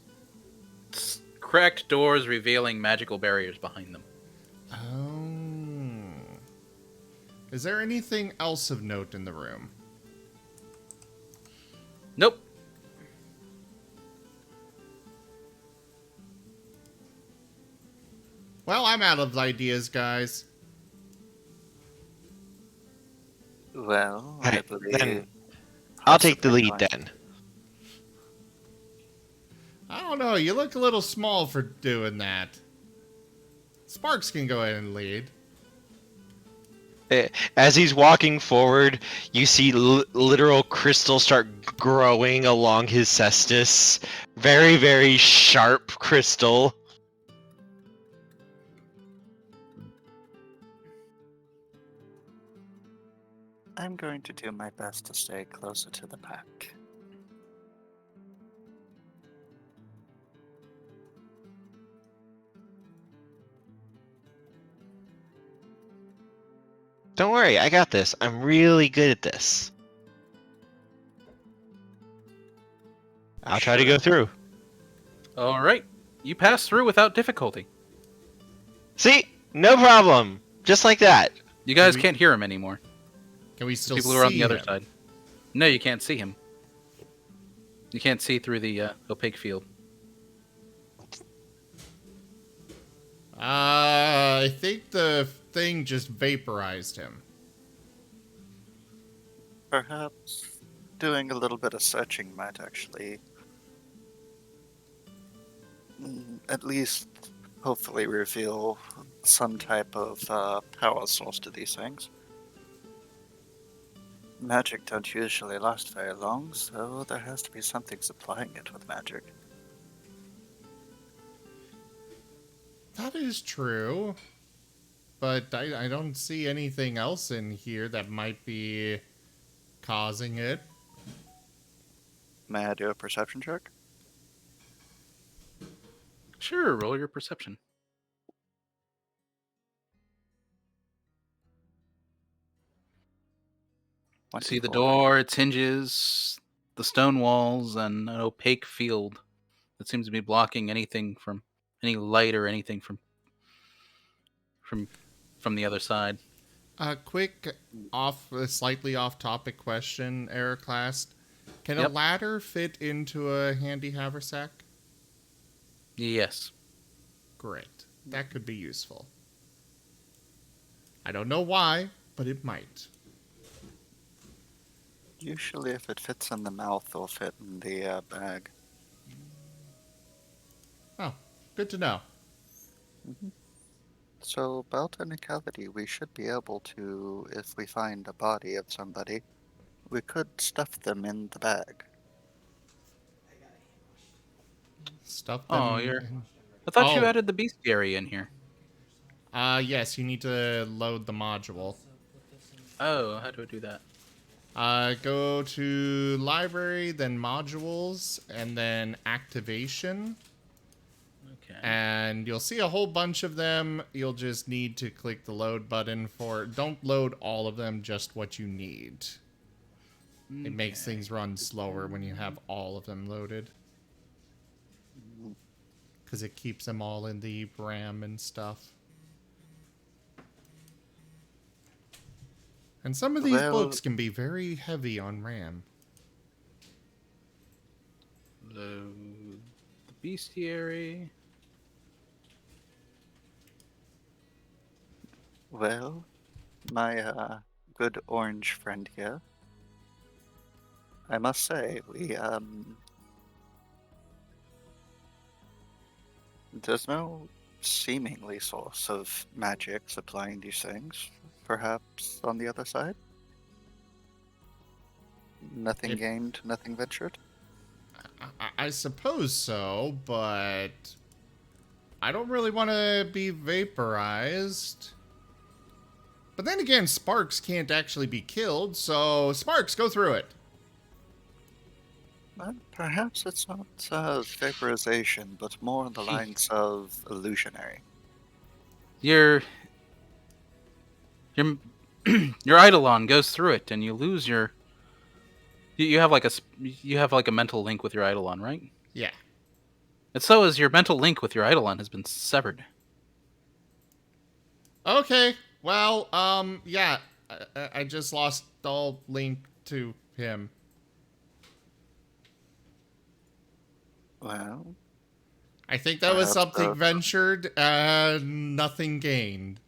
S2: cracked doors revealing magical barriers behind them.
S1: Oh. Is there anything else of note in the room?
S2: Nope.
S1: Well, I'm out of ideas, guys.
S5: Well, I
S3: Alright,
S5: believe...
S3: then I'll take the
S5: possibly
S3: lead
S5: going-
S3: then.
S1: I don't know, you look a little small for doing that. Sparks can go ahead and lead.
S3: As he's walking forward, you see literal crystals start growing along his cestus. Very, very sharp crystal.
S5: I'm going to do my best to stay closer to the pack.
S3: Don't worry, I got this. I'm really good at this. I'll try to go through.
S2: All right. You pass through without difficulty.
S3: See? No problem. Just like that.
S2: You guys can't hear him anymore.
S1: Can we still
S2: People
S1: see
S2: who are on the other
S1: him?
S2: side. No, you can't see him. You can't see through the opaque field.
S1: I think the thing just vaporized him.
S5: Perhaps doing a little bit of searching might actually, at least, hopefully reveal some type of power source to these things. Magic don't usually last very long, so there has to be something supplying it with magic.
S1: That is true. But I don't see anything else in here that might be causing it.
S5: May I do a perception check?
S2: Sure, roll your perception. See the
S5: 24.
S2: door, its hinges, the stone walls, and an opaque field that seems to be blocking anything from any light or anything from the other side.
S1: A quick slightly off-topic question, Ericlast. Can a
S2: Yep.
S1: ladder fit into a handy haversack?
S2: Yes.
S1: Great. That could be useful. I don't know why, but it might.
S5: Usually if it fits in the mouth, it'll fit in the bag.
S1: Oh, good to know.
S5: So about any cavity, we should be able to, if we find a body of somebody, we could stuff them in the bag.
S1: Stuff them.
S2: Oh,
S1: in-
S2: I thought you
S1: Oh.
S2: added the bestiary in here.
S1: Yes, you need to load the module.
S2: Oh, how do I do that?
S1: Go to library, then modules, and then activation.
S2: Okay.
S1: And you'll see a whole bunch of them. You'll just need to click the load button for... Don't load all of them, just what you need. It makes things run slower when you have all of them loaded. Because it keeps them all in the RAM and stuff. And some of these
S5: Well-
S1: books can be very heavy on RAM.
S2: Load the bestiary.
S5: Well, my good orange friend here, I must say, there's no seemingly source of magic supplying these things. Perhaps on the other side? Nothing
S1: It-
S5: gained, nothing ventured?
S1: I suppose so, but... I don't really want to be vaporized. But then again, Sparks can't actually be killed, so... Sparks, go through it!
S5: Perhaps it's not vaporization, but more on the lines of illusionary.
S2: Your your eidolon goes through it, and you lose your. You have like a mental link with your eidolon, right?
S1: Yeah.
S2: And so is your mental link with your eidolon has been severed.
S1: Okay, well, yeah. I just lost all link to him.
S5: Well,
S1: I think that was
S5: Perhaps,
S1: something ventured and nothing gained.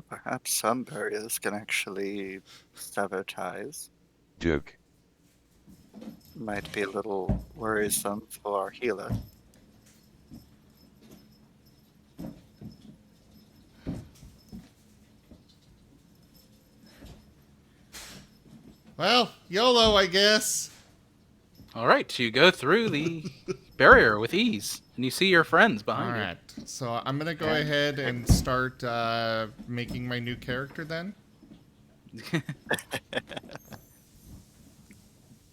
S5: perhaps some barriers can actually sever ties.
S7: Joke.
S5: Might be a little worrisome for our healer.
S1: Well, YOLO, I guess.
S2: All right, you go through the barrier with ease, and you see your friends behind
S1: All right, so I'm gonna go ahead and start making my new character then.
S2: you.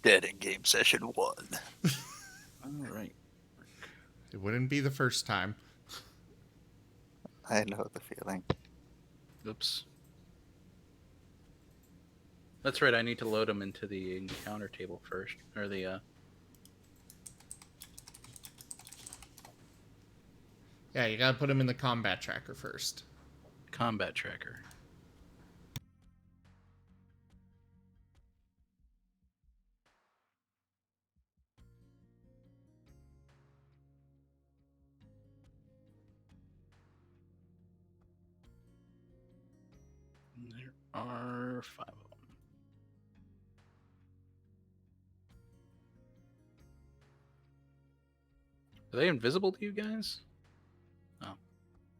S5: Dead in game session 1.
S2: All right.
S1: It wouldn't be the first time.
S5: I know the feeling.
S2: Oops. That's right. I need to load them into the encounter table first, or the
S1: Yeah, you gotta put him in the combat tracker first.
S2: Combat tracker. There are 5 of them. Are they invisible to you guys?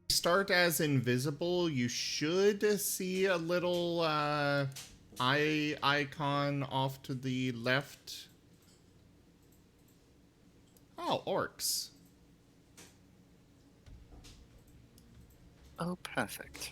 S1: Start as invisible. You should see a little eye icon off to the left. Oh, orcs.
S5: Oh, perfect.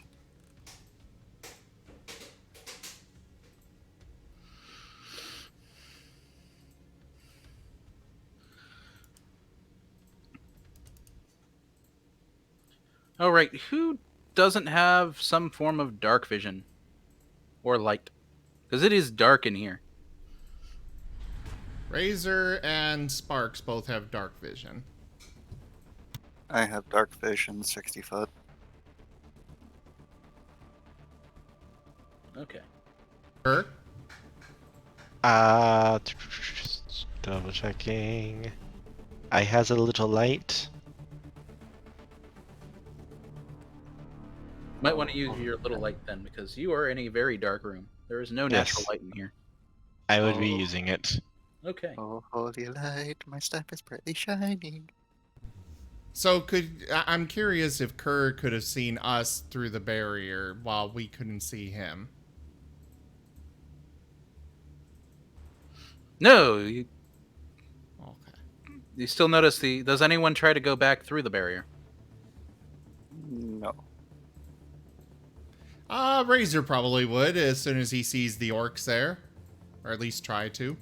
S2: Oh, right. Who doesn't have some form of dark vision or light? Because it is dark in here.
S1: Razor and Sparks both have dark vision.
S5: I have dark vision, 60 foot.
S2: Okay.
S1: Her?
S3: Just double checking. I has a little light.
S2: Might want to use your little light then, because you are in a very dark room. There is no natural
S3: Yes.
S2: light in here.
S3: I would be
S5: Oh.
S3: using it.
S2: Okay.
S5: Oh, holy light, my staff is brightly shining.
S1: So I'm curious if Kerr could have seen us through the barrier while we couldn't see him.
S2: No,
S1: Okay.
S2: you still notice the... Does anyone try to go back through the barrier?
S5: No.
S1: Razor probably would as soon as he sees the orcs there. Or at least try to.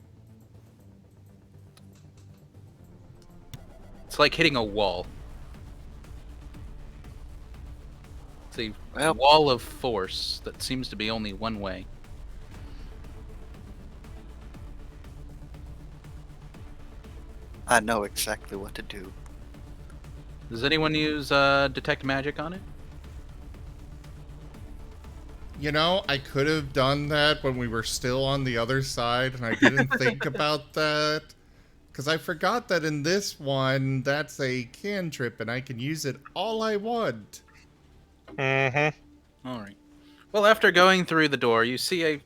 S2: It's like hitting a wall. It's a
S5: Well-
S2: wall of force that seems to be only one way.
S5: I know exactly what to do.
S2: Does anyone use detect magic on it?
S1: You know, I could have done that when we were still on the other side, and I didn't think about that. Because I forgot that in this one, that's a cantrip, and I can use it all I want.
S3: Mm-hmm.
S2: All right. Well, after going through the door, you see a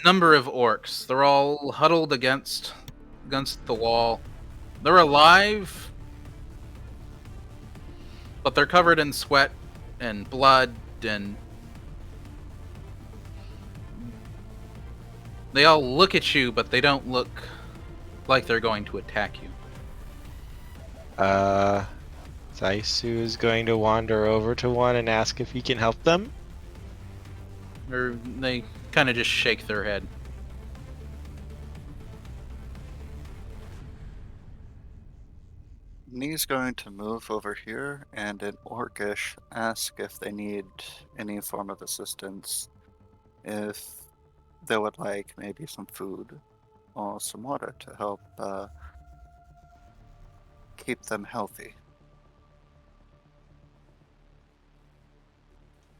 S2: number of orcs. They're all huddled against the wall. They're alive, but they're covered in sweat and blood, and they all look at you, but they don't look like they're going to attack you.
S3: Zaisu is going to wander over to one and ask if he can help them.
S2: Or they kind of just shake their head.
S5: Nee's going to move over here and in Orcish ask if they need any form of assistance. If they would like maybe some food or some water to help keep them healthy.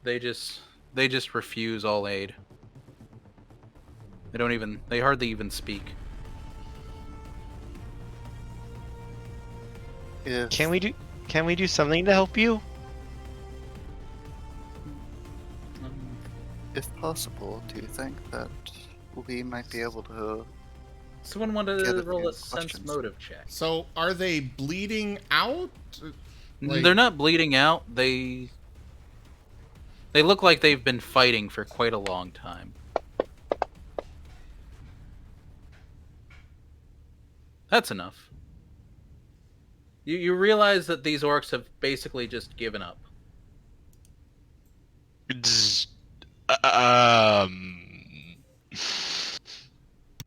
S2: They just refuse all aid. They hardly even speak.
S5: If,
S3: Can we do something to help you?
S5: if possible, do you think that we might be able to...
S2: Someone want to
S5: Get a
S2: roll
S5: few
S2: a sense
S5: questions.
S2: motive check.
S1: So, are they bleeding out? Like-
S2: They're not bleeding out. They look like they've been fighting for quite a long time. That's enough. You realize that these orcs have basically just given up.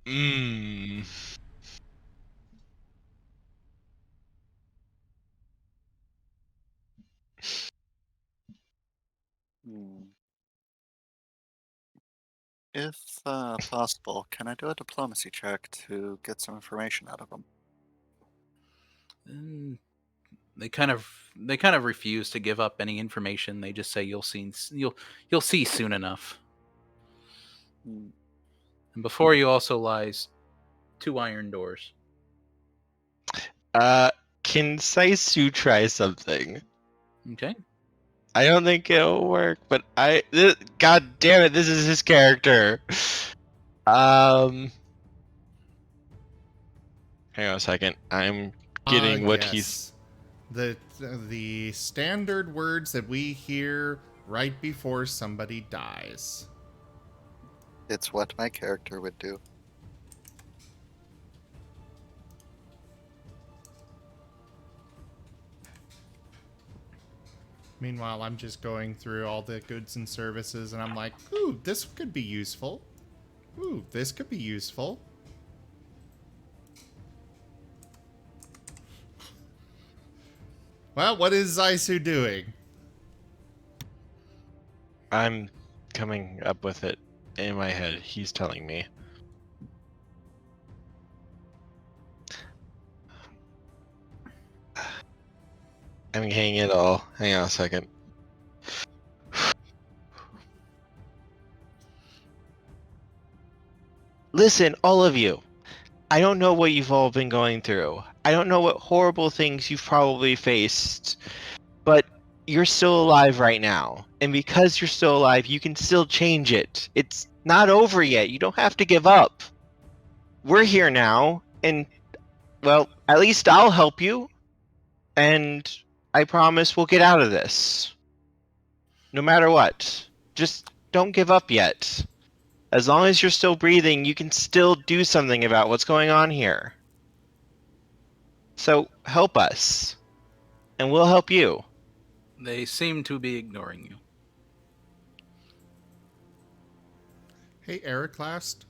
S3: Mm.
S5: If possible, can I do a diplomacy check to get some information out of them?
S2: they kind of refuse to give up any information. They just say you'll see soon enough.
S5: Hmm.
S2: And before you also lies 2 iron doors.
S3: Can Saisu try something?
S2: Okay.
S3: I don't think it'll work, but God damn it, this is his character. Hang on a second. I'm getting what he's.
S1: The standard words that we hear right before somebody dies.
S5: It's what my character would do.
S1: Meanwhile, I'm just going through all the goods and services, and I'm like, ooh, this could be useful. Ooh, this could be useful. Well, what is Zaisu doing?
S3: I'm coming up with it in my head. He's telling me. I'm getting it all. Hang on a second. Listen, all of you. I don't know what you've all been going through. I don't know what horrible things you've probably faced. But you're still alive right now. And because you're still alive, you can still change it. It's not over yet. You don't have to give up. We're here now. And, well, at least I'll help you. And I promise we'll get out of this. No matter what. Just don't give up yet. As long as you're still breathing, you can still do something about what's going on here. So help us. And we'll help you.
S2: They seem to be ignoring you.
S1: Hey, Ericlast,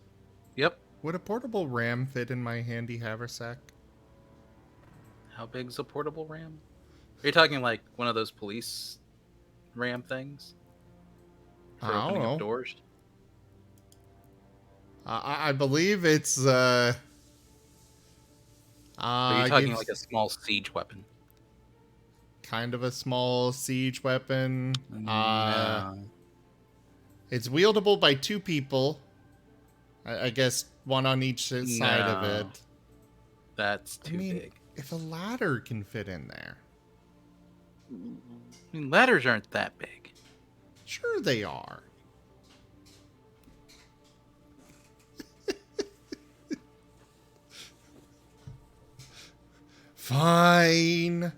S2: Yep.
S1: would a portable ram fit in my handy haversack?
S2: How big's a portable ram? Are you talking like one of those police ram things? For
S1: I don't
S2: opening
S1: know.
S2: up doors?
S1: I believe it's,
S2: Are you talking
S1: gives
S2: like a small siege weapon?
S1: kind of a small siege weapon.
S2: No.
S1: It's wieldable by 2 people. I guess one on each side of
S2: No.
S1: it.
S2: That's too big.
S1: If a ladder can fit in there.
S2: I mean, ladders aren't that big.
S1: Sure they are. Fine.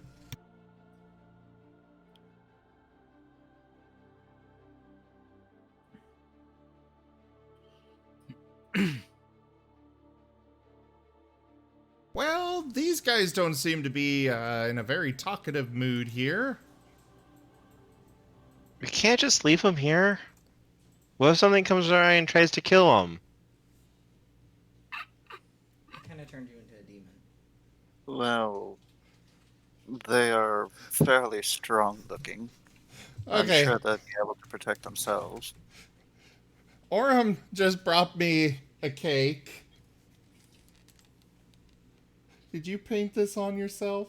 S1: Well, these guys don't seem to be in a very talkative mood here.
S3: We can't just leave him here. What if something comes around and tries to kill him?
S7: It kind of turned you into a demon.
S5: Well, they are fairly strong looking.
S1: Okay.
S5: I'm sure they'll be able to protect themselves.
S1: Orham just brought me a cake. Did you paint this on yourself?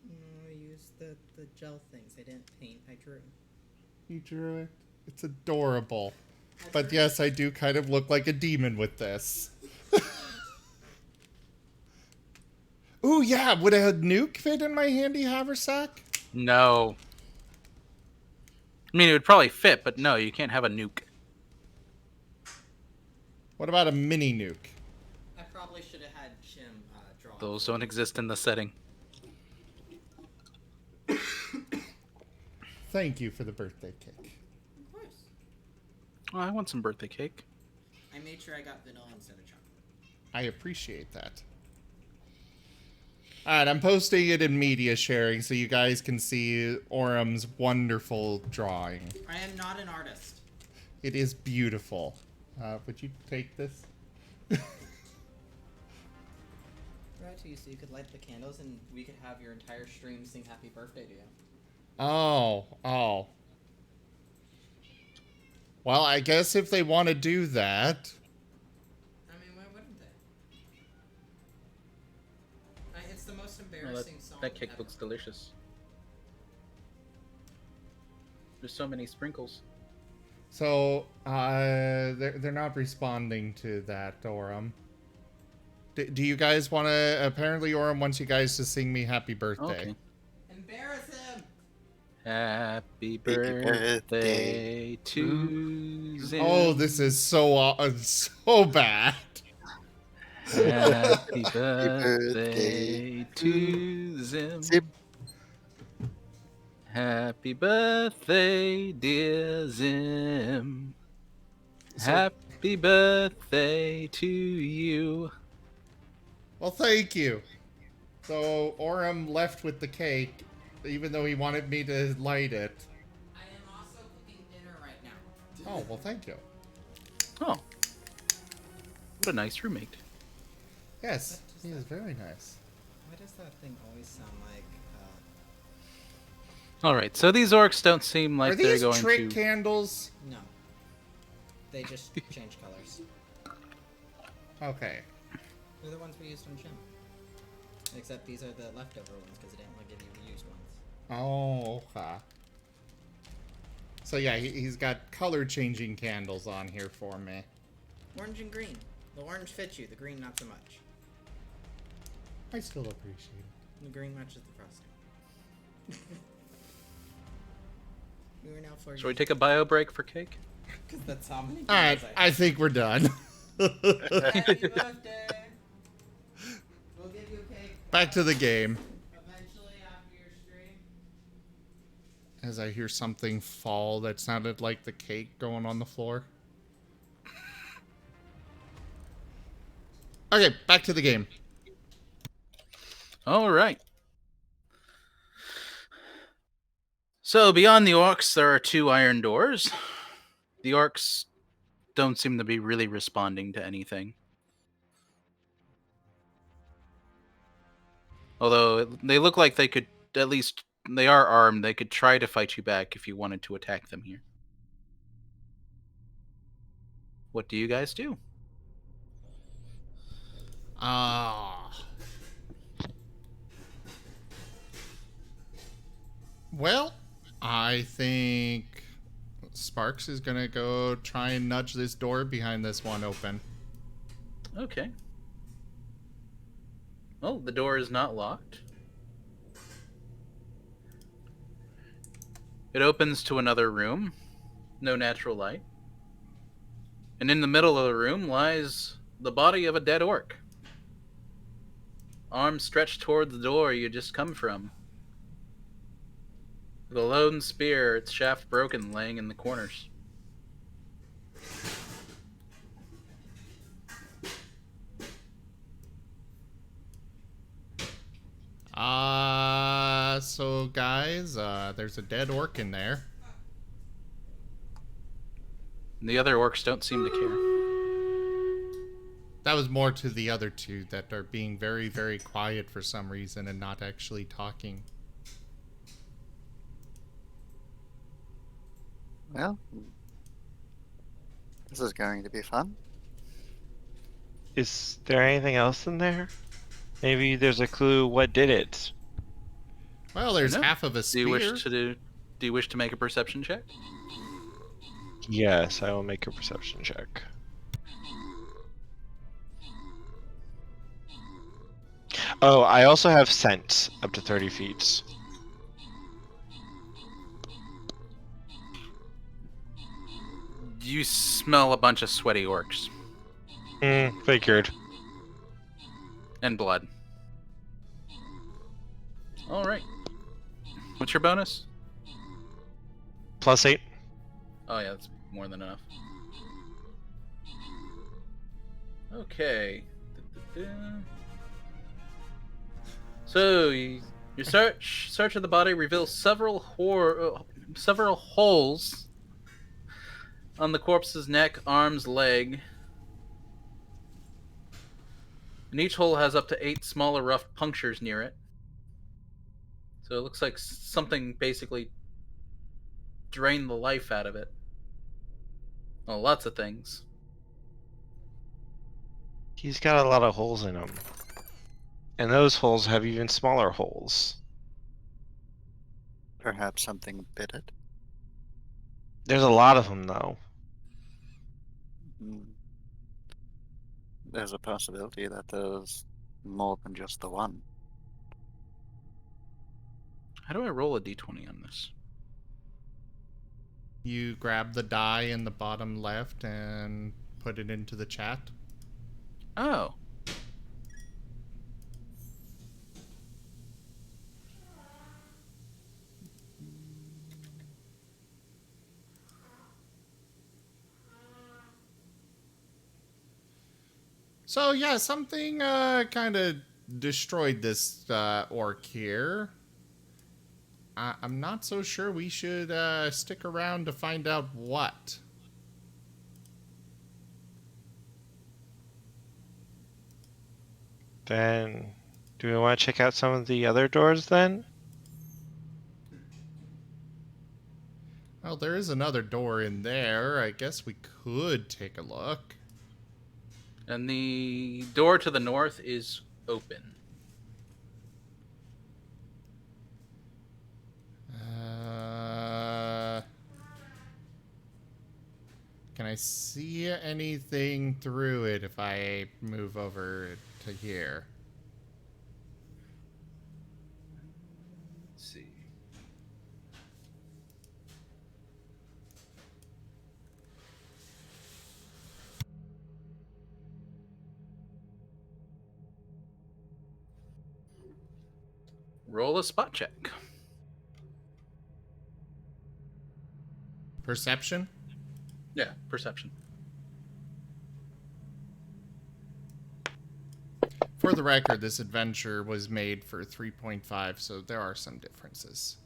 S7: No, I used the gel things. I didn't paint. I drew.
S1: You drew it? It's adorable. But yes, I do kind of look like a demon with this. Ooh, yeah, would a nuke fit in my handy haversack?
S2: No. I mean, it would probably fit, but no, you can't have a nuke.
S1: What about a mini nuke?
S7: I probably should have had Jim draw.
S2: Those don't exist in the setting.
S1: Thank you for the birthday cake.
S7: Of course.
S2: Oh, I want some birthday cake.
S7: I made sure I got vanilla instead of chocolate.
S1: I appreciate that. Alright, I'm posting it in media sharing so you guys can see Orum's wonderful drawing.
S7: I am not an artist.
S1: It is beautiful. Would you take this?
S7: Right to you so you could light the candles and we could have your entire stream sing happy birthday to you.
S1: Oh. Well, I guess if they want to do that.
S7: I mean, why wouldn't they? It's the most embarrassing song
S2: That cake looks delicious. There's so many sprinkles.
S1: So, they're not responding to that, Orem. Do you guys want to... Apparently, Orem wants you guys to sing me happy birthday.
S2: Okay.
S7: Embarrass him!
S2: Happy
S5: birthday
S2: birthday to Zim.
S1: Oh, this is so bad.
S2: Happy birthday to Zim.
S5: Zim.
S2: Happy birthday, dear Zim. Happy birthday to you.
S1: Well, thank you. So, Orem left with the cake, even though he wanted me to light it.
S7: I am also cooking dinner right now.
S1: Oh, well, thank you.
S2: Oh. What a nice roommate.
S1: Yes, he is very nice.
S7: Why does that thing always sound like,
S2: Alright, so these orcs don't seem like
S1: Are
S2: they're
S1: these
S2: going
S1: trick
S2: to...
S1: candles?
S7: No. They just change colors.
S1: Okay.
S7: They're the ones we used on Gym. Except these are the leftover ones because it didn't want to give you the used ones.
S1: Oh, okay. So yeah, he's got color-changing candles on here for me.
S7: Orange and green. The orange fits you, the green not so much.
S1: I still appreciate it.
S7: The green matches the frosting. We are now for
S2: Shall we take a bio break for cake?
S7: Because that's how many
S1: Alright,
S7: times
S1: I think we're done.
S7: Happy birthday! We'll give you a cake.
S1: Back to the game.
S7: Eventually after your stream.
S1: As I hear something fall that sounded like the cake going on the floor. Okay, back to the game.
S2: Alright. So, beyond the orcs, there are 2 iron doors. The orcs don't seem to be really responding to anything. Although, they look like they could, at least, they are armed, they could try to fight you back if you wanted to attack them here. What do you guys do?
S1: Well, I think Sparks is gonna go try and nudge this door behind this one open.
S2: Okay. Well, the door is not locked. It opens to another room. No natural light. And in the middle of the room lies the body of a dead orc. Arms stretched toward the door you just come from. With a lone spear, its shaft broken, laying in the corners.
S1: So guys, there's a dead orc in there.
S2: The other orcs don't seem to care.
S1: That was more to the other 2 that are being very, very quiet for some reason and not actually talking.
S5: Well, this is going to be fun.
S3: Is there anything else in there? Maybe there's a clue what did it.
S1: Well, there's
S2: No.
S1: half of a
S2: Do
S1: spear.
S2: you wish to make a perception check?
S3: Yes, I will make a perception check. Oh, I also have scent up to 30 feet.
S2: You smell a bunch of sweaty orcs.
S3: Figured.
S2: And blood. Alright. What's your bonus?
S3: +8.
S2: Oh yeah, that's more than enough. Okay. So, your search of the body reveals several holes on the corpse's neck, arms, leg. And each hole has up to 8 smaller rough punctures near it. So it looks like something basically drained the life out of it. Well, lots of things.
S3: He's got a lot of holes in him. And those holes have even smaller holes.
S5: Perhaps something bit it.
S3: There's a lot of them, though.
S5: Hmm. There's a possibility that there's more than just the one.
S2: How do I roll a d20 on this?
S1: You grab the die in the bottom left and put it into the chat.
S2: Oh.
S1: So yeah, something kind of destroyed this orc here. I'm not so sure we should stick around to find out what.
S3: Then, do we want to check out some of the other doors then?
S1: Well, there is another door in there. I guess we could take a look.
S2: And the door to the north is open.
S1: Can I see anything through it if I move over to here?
S2: Let's see. Roll a spot check.
S1: Perception?
S2: Yeah, perception.
S1: For the record, this adventure was made for 3.5, so there are some differences.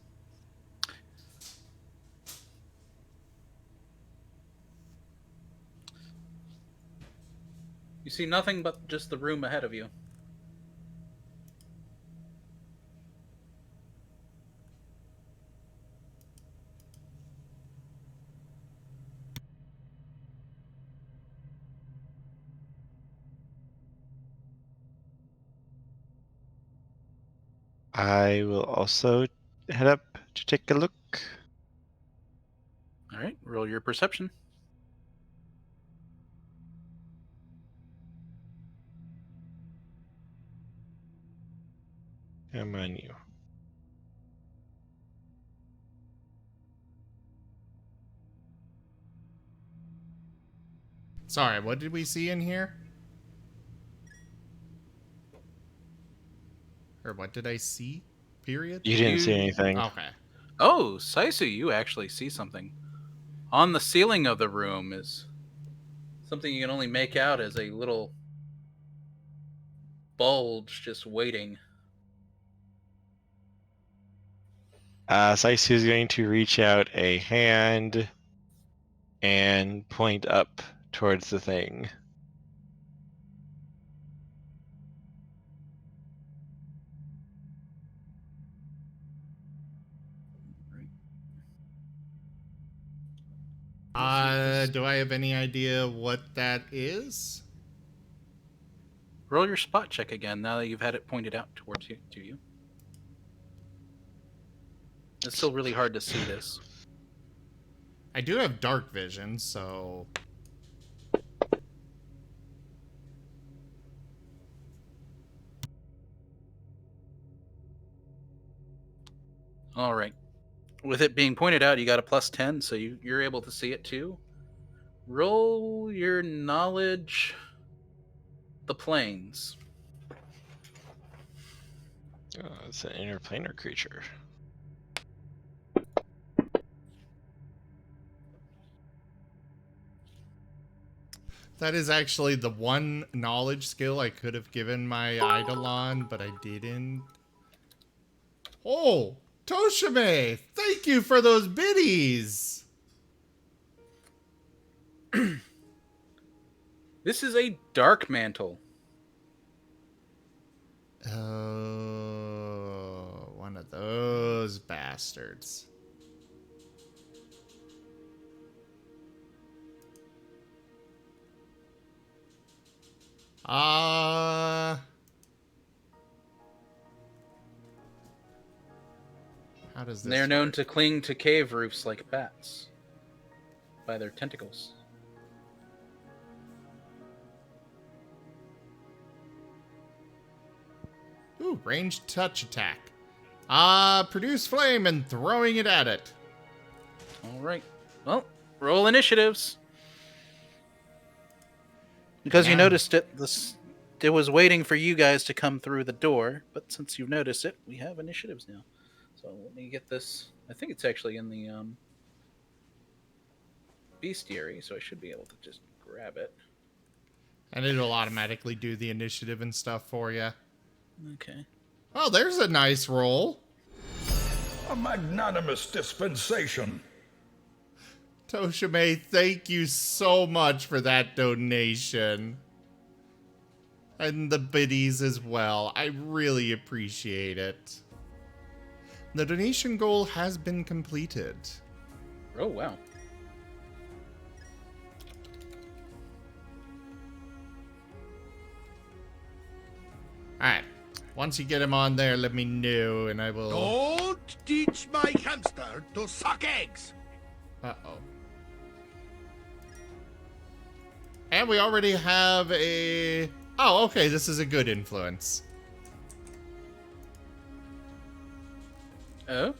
S2: You see nothing but just the room ahead of you.
S3: I will also head up to take a look.
S2: All right, roll your perception.
S3: Come on, you.
S1: Sorry, what did we see in here? Or what did I see? Period?
S3: You didn't see anything.
S1: Okay.
S2: Oh, Saisu, you actually see something. On the ceiling of the room is something you can only make out as a little bulge just waiting.
S3: Saisu is going to reach out a hand and point up towards the thing.
S1: Do I have any idea what that is?
S2: Roll your spot check again now that you've had it pointed out towards you to you. It's still really hard to see this.
S1: I do have dark vision, so...
S2: All right. With it being pointed out, you got a +10, so you're able to see it too. Roll your knowledge. The planes.
S3: Oh, it's an interplanar creature.
S1: That is actually the one knowledge skill I could have given my Eidolon, but I didn't. Oh, Toshime! Thank you for those biddies!
S2: This is a dark mantle.
S1: Oh, one of those bastards. How does this
S2: They are known
S1: work?
S2: to cling to cave roofs like bats by their tentacles.
S1: Ooh, ranged touch attack. Produce flame and throwing it at it.
S2: All right. Well, roll initiatives. Because you
S1: Yeah.
S2: noticed it, it was waiting for you guys to come through the door, but since you've noticed it, we have initiatives now. So let me get this. I think it's actually in the bestiary, so I should be able to just grab it.
S1: And it'll automatically do the initiative and stuff for you.
S2: Okay.
S1: Oh, there's a nice roll.
S8: A magnanimous dispensation.
S1: Toshime, thank you so much for that donation. And the biddies as well. I really appreciate it. The donation goal has been completed.
S2: Oh, wow.
S1: Alright. Once you get him on there, let me know and I will...
S8: Don't teach my hamster to suck eggs.
S1: Uh-oh. And we already have a... Oh, okay, this is a good influence.
S2: Oh?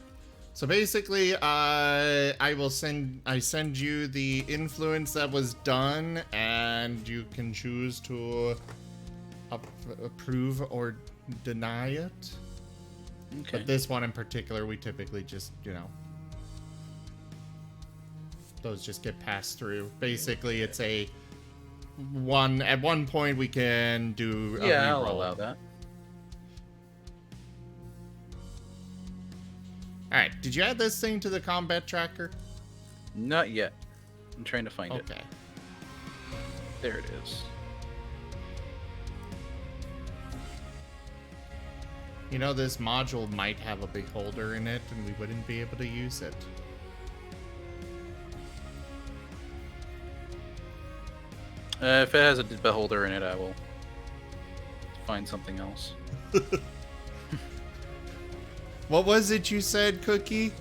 S1: So basically, I send you the influence that was done, and you can choose to approve or deny it.
S2: Okay.
S1: But this one in particular, we typically just, those just get passed through. Basically, it's at one point we can do a
S2: Yeah, I'll
S1: reroll.
S2: allow that.
S1: Alright, did you add this thing to the combat tracker?
S2: Not yet. I'm trying to find it.
S1: Okay.
S2: There it is.
S1: You know, this module might have a beholder in it, and we wouldn't be able to use it.
S2: If it has a beholder in it, I will find something else.
S1: What was it you said, Cookie?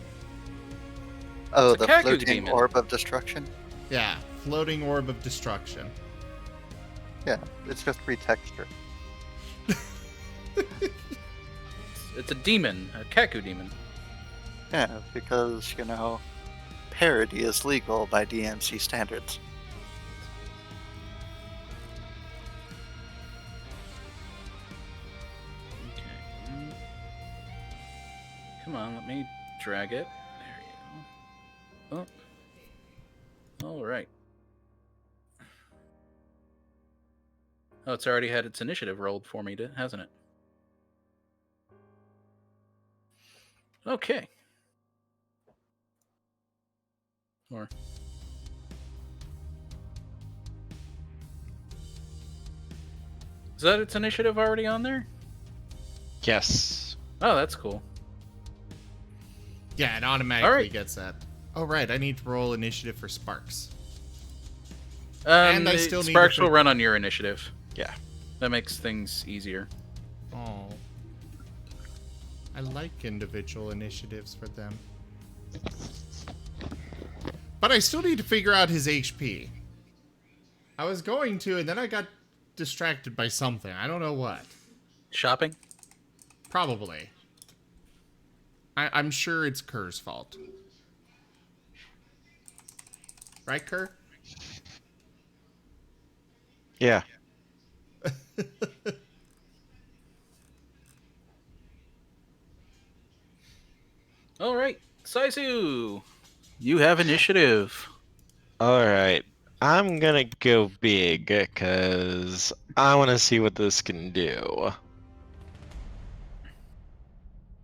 S5: Oh,
S2: It's a
S5: the
S2: Kaku
S5: floating
S2: demon.
S5: orb of destruction?
S1: Yeah, floating orb of destruction.
S5: Yeah, it's just retexture.
S2: It's a demon, a Kaku demon.
S5: Yeah, because, parody is legal by DMC standards.
S2: Okay. Come on, let me drag it. There you go. Oh. Alright. Oh, it's already had its initiative rolled for me, hasn't it? Okay. Or... Is that its initiative already on there?
S3: Yes.
S2: Oh, that's cool.
S1: Yeah, it automatically
S2: Alright.
S1: gets that. Oh, right, I need to roll initiative for Sparks. And I still need
S2: Sparks
S1: to
S2: will run on your initiative.
S3: Yeah.
S2: That makes things easier.
S1: Oh. I like individual initiatives for them. But I still need to figure out his HP. I was going to, and then I got distracted by something. I don't know what.
S2: Shopping?
S1: Probably. I'm sure it's Kerr's fault. Right, Kerr?
S3: Yeah.
S2: All right, Saizu, you have initiative.
S3: All right. I'm gonna go big because I want to see what this can do.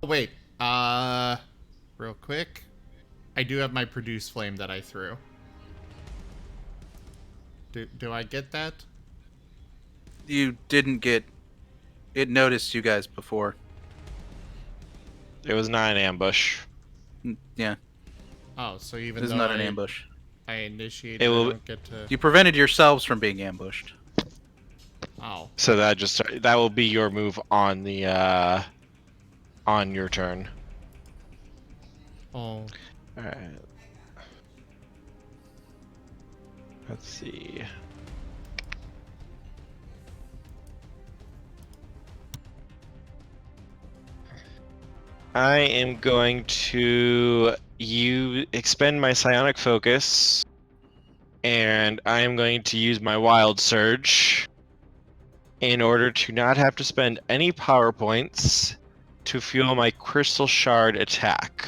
S1: Oh, wait. Real quick. I do have my produce flame that I threw. Do I get that?
S2: You didn't get... It noticed you guys before.
S3: It was not an ambush.
S2: Yeah,
S1: Oh, so even
S2: this is
S1: though
S2: not an ambush.
S1: I initiated,
S3: It will-
S1: I don't get to...
S2: You prevented yourselves from being ambushed.
S1: Oh.
S3: So that will be your move on the on your turn.
S1: Oh.
S3: Alright. Let's see. I am going to expend my psionic focus, and I am going to use my wild surge in order to not have to spend any power points to fuel my crystal shard attack.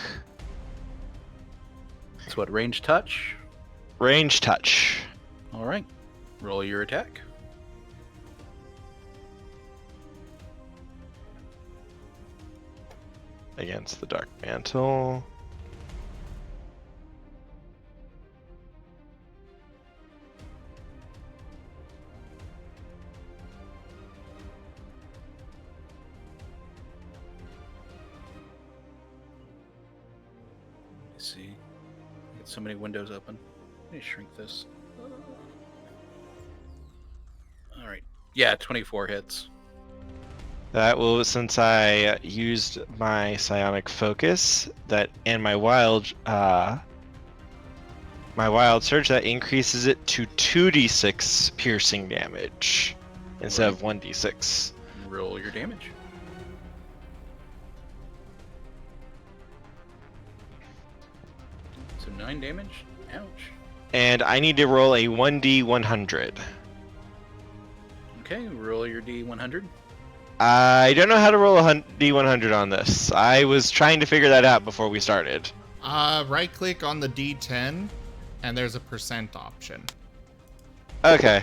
S2: It's what, range touch?
S3: Range touch.
S2: All right. Roll your attack.
S3: Against the Dark Mantle.
S2: Let's see. Get so many windows open. Let me shrink this. All right. Yeah, 24 hits.
S3: That will, since I used my psionic focus, and my wild surge, that increases it to 2d6 piercing damage instead of 1d6.
S2: Roll your damage. So 9 damage. Ouch.
S3: And I need to roll a 1d100.
S2: Okay, roll your D100.
S3: I don't know how to roll a d100 on this. I was trying to figure that out before we started.
S1: Right click on the D10, and there's a % option.
S3: Okay.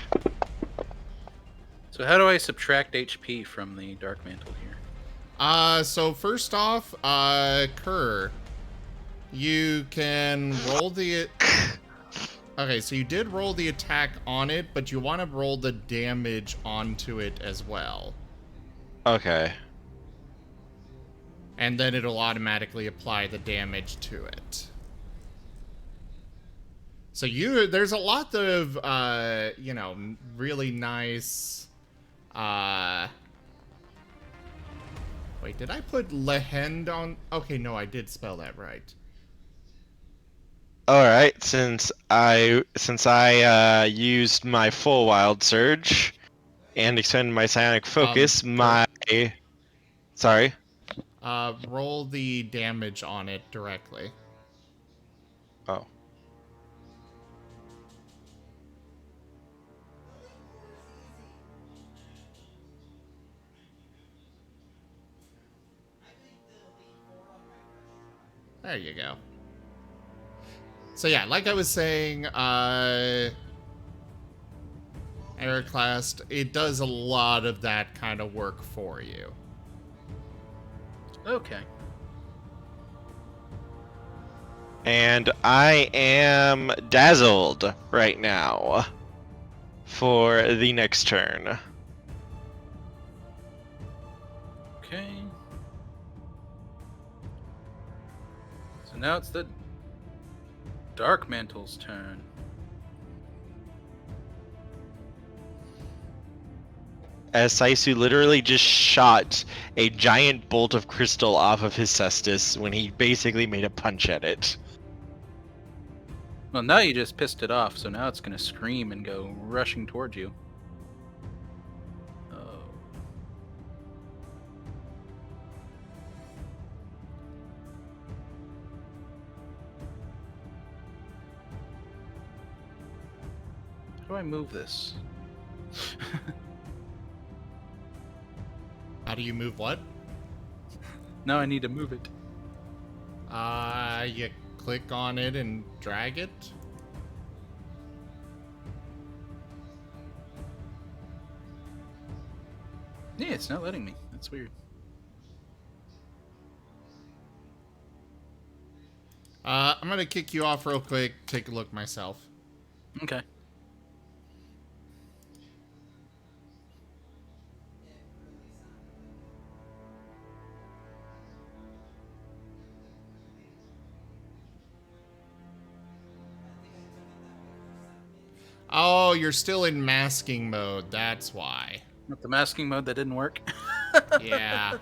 S2: So how do I subtract HP from the Dark Mantle here?
S1: So first off, Kerr, you can roll the... Okay, so you did roll the attack on it, but you want to roll the damage onto it as well.
S3: Okay.
S1: And then it'll automatically apply the damage to it. So there's a lot of, really nice, wait, did I put Lehend on? Okay, no, I did spell that right.
S3: All right. Since I used my full wild surge and expended my psionic focus, sorry.
S1: Roll the damage on it directly.
S3: Oh.
S1: There you go. So yeah, like I was saying, Airclast, it does a lot of that kind of work for you.
S2: Okay.
S3: And I am dazzled right now for the next turn.
S2: Okay. So now it's the Dark Mantle's turn.
S3: As Saisu literally just shot a giant bolt of crystal off of his cestus when he basically made a punch at it.
S2: Well, now you just pissed it off, so now it's going to scream and go rushing towards you. Oh. How do I move this?
S1: How do you move what?
S2: Now I need to move it.
S1: You click on it and drag it.
S2: Yeah, it's not letting me. That's weird.
S1: I'm gonna kick you off real quick, take a look myself.
S2: Okay.
S1: Oh, you're still in masking mode, that's why.
S2: Not the masking mode that didn't work.
S1: Yeah.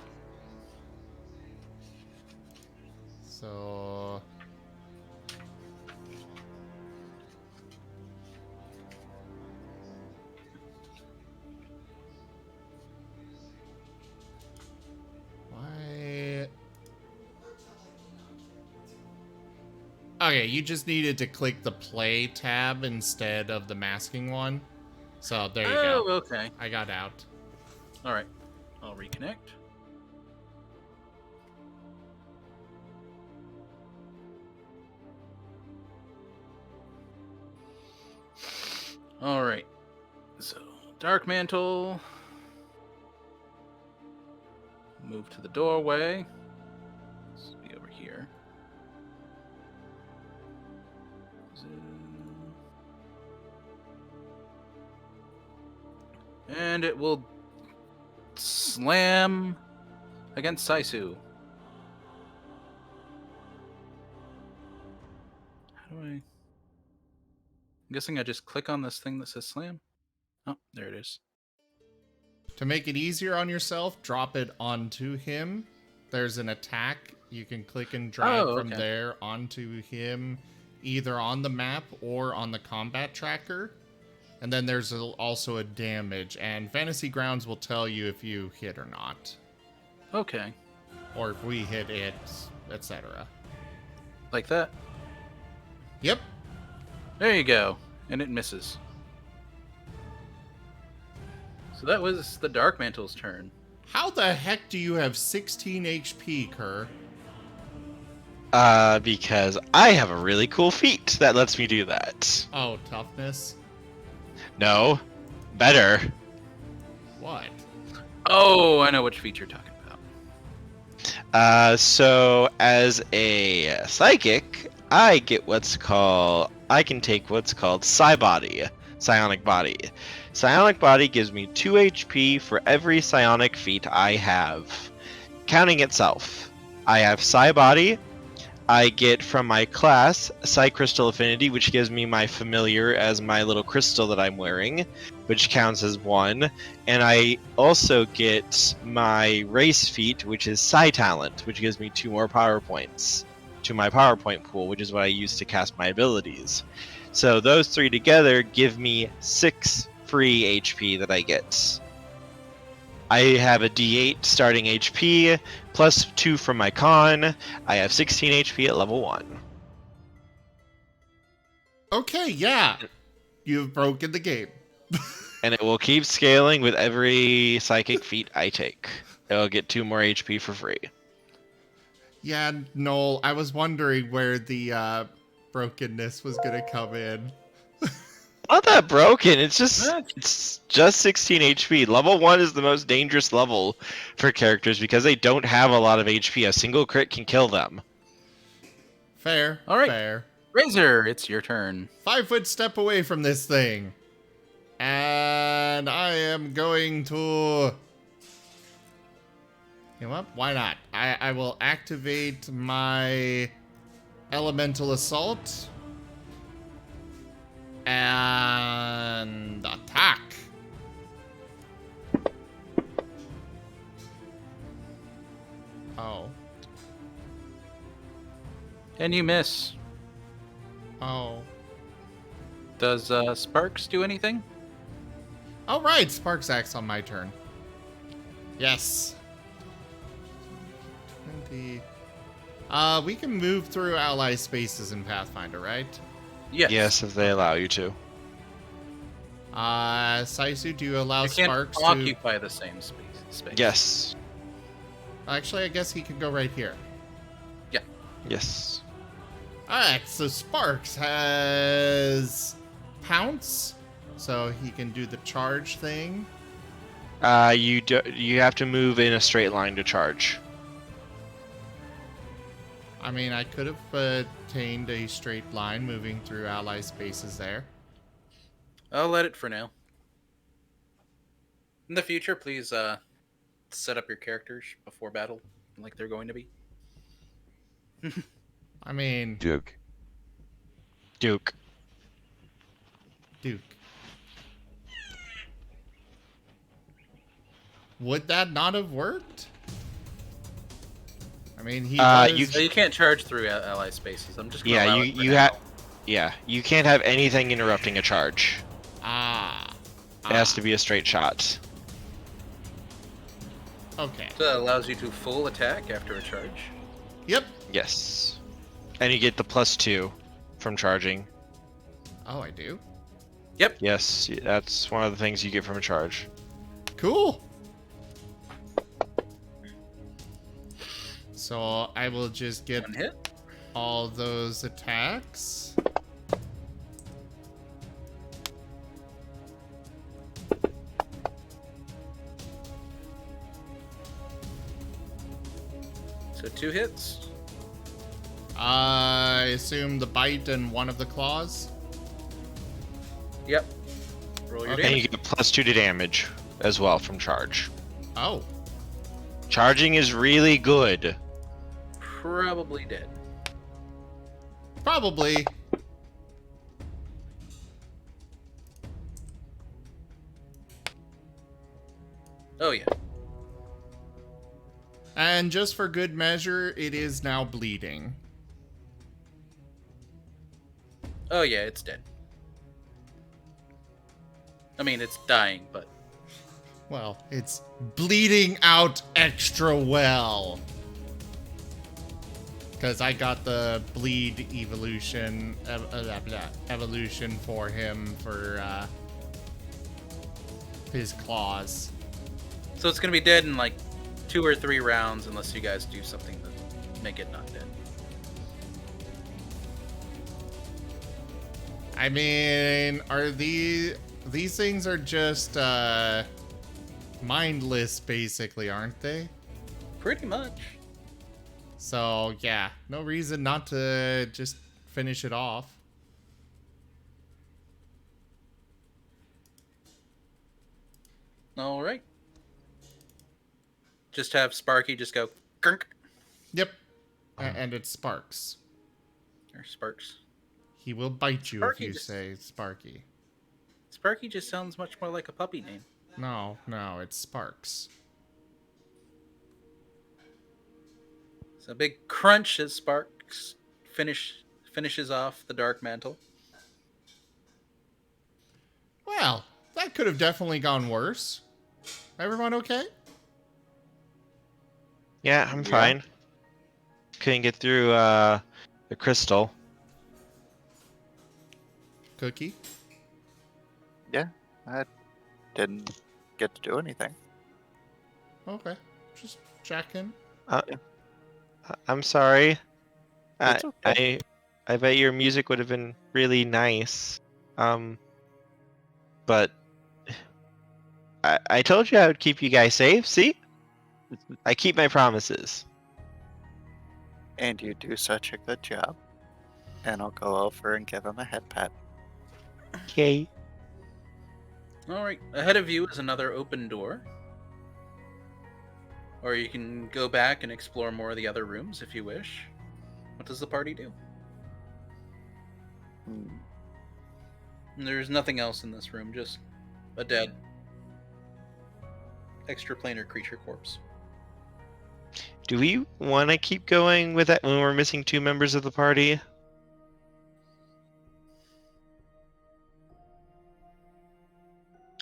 S1: So Okay, you just needed to click the play tab instead of the masking one. So there you
S2: Oh,
S1: go.
S2: okay.
S1: I got out.
S2: All right. I'll reconnect. All right. So, Dark Mantle. Move to the doorway. Let's be over here. Zoom. And it will slam against Saisu. How do I... I'm guessing I just click on this thing that says slam. Oh, there it is.
S1: To make it easier on yourself, drop it onto him. There's an attack. You can click and drag from there onto him, either on the map or on the combat tracker. And then there's also a damage, and Fantasy Grounds will tell you if you hit or not.
S2: Okay.
S1: Or if we hit it, etc.
S2: Like that?
S1: Yep.
S2: There you go. And it misses. So that was the Dark Mantle's turn.
S1: How the heck do you have 16 HP, Kerr?
S3: Because I have a really cool feat that lets me do that.
S1: Oh, toughness?
S3: No. Better.
S1: What?
S2: Oh, I know which feat you're talking about.
S3: So as a psychic, I can take what's called psionic body. Psionic body gives me 2 HP for every psionic feat I have. Counting itself, I have psi body. I get from my class Psi Crystal Affinity, which gives me my familiar as my little crystal that I'm wearing, which counts as 1. And I also get my race feat, which is Psi Talent, which gives me 2 more power points to my power point pool, which is what I use to cast my abilities. So those 3 together give me 6 free HP that I get. I have a D8 starting HP, plus 2 from my con. I have 16 HP at level 1.
S1: Okay, yeah. You've broken the game.
S3: And it will keep scaling with every psychic feat I take. It'll get 2 more HP for free.
S1: Yeah, Noel, I was wondering where the brokenness was going to come in.
S3: Not that broken. It's just 16 HP. Level 1 is the most dangerous level for characters because they don't have a lot of HP. A single crit can kill them.
S1: Fair.
S2: All right.
S1: Fair.
S2: Razor, it's your turn.
S1: 5-foot step away from this thing. And I am going to... You know what? Why not? I will activate my Elemental Assault. And attack. Oh.
S2: And you miss.
S1: Oh.
S2: Does Sparks do anything?
S1: Oh, right. Sparks acts on my turn. Yes. 20. We can move through ally spaces in Pathfinder, right?
S2: Yes.
S3: Yes, if they allow you to.
S1: Saisu, do you allow
S2: You can't
S1: Sparks to...
S2: occupy the same space.
S3: Yes.
S1: Actually, I guess he could go right here.
S2: Yeah.
S3: Yes.
S1: Alright, so Sparks has Pounce, so he can do the charge thing.
S3: You have to move in a straight line to charge.
S1: I mean, I could have attained a straight line moving through ally spaces there.
S2: I'll let it for now. In the future, please set up your characters before battle like they're going to be.
S1: I mean...
S3: Duke.
S1: Would that not have worked? I mean, he
S2: You can't charge through ally spaces. I'm just gonna
S3: Yeah,
S2: allow it for now.
S3: you can't have anything interrupting a charge. It has to be a straight shot.
S1: Okay.
S2: So that allows you to full attack after a charge.
S1: Yep.
S3: Yes. And you get the +2 from charging.
S1: Oh, I do?
S3: Yes, that's one of the things you get from a charge.
S1: Cool. So I will just get
S2: 1 hit.
S1: all those attacks.
S2: So 2 hits.
S1: I assume the bite and one of the claws.
S2: Yep. Roll your
S1: Okay.
S3: And
S2: damage.
S3: you get +2 to damage as well from charge.
S1: Oh,
S3: Charging is really good.
S2: Probably dead.
S1: probably.
S2: Oh yeah.
S1: And just for good measure, it is now bleeding.
S2: Oh yeah, it's dead. I mean, it's dying, but
S1: Well, it's bleeding out extra well. Because I got the bleed evolution evolution for him for his claws.
S2: so it's gonna be dead in like 2 or 3 rounds, unless you guys do something to make it not dead.
S1: I mean, are these things are just mindless basically, aren't they?
S2: Pretty much.
S1: So, yeah, no reason not to just finish it off.
S2: All right. Just have Sparky just go gurk
S1: Yep. And it sparks.
S2: or Sparks.
S1: He will bite you
S2: Sparky
S1: if you
S2: just-
S1: say Sparky.
S2: Sparky just sounds much more like a puppy name.
S1: No, it's Sparks.
S2: So a big crunch as Sparks finishes off the Dark Mantle.
S1: Well, that could have definitely gone worse. Everyone okay?
S3: Yeah, I'm fine. Couldn't get through the crystal.
S1: Cookie?
S5: Yeah, I didn't get to do anything.
S1: Okay. Just checking.
S3: I'm sorry.
S5: It's okay.
S3: I bet your music would have been really nice. But I told you I would keep you guys safe. See? I keep my promises.
S5: And you do such a good job. And I'll go over and give him a head pat.
S3: Okay.
S2: All right. Ahead of you is another open door. Or you can go back and explore more of the other rooms if you wish. What does the party do?
S5: Hmm.
S2: There's nothing else in this room, just a dead extraplanar creature corpse.
S3: Do we want to keep going with that when we're missing 2 members of the party?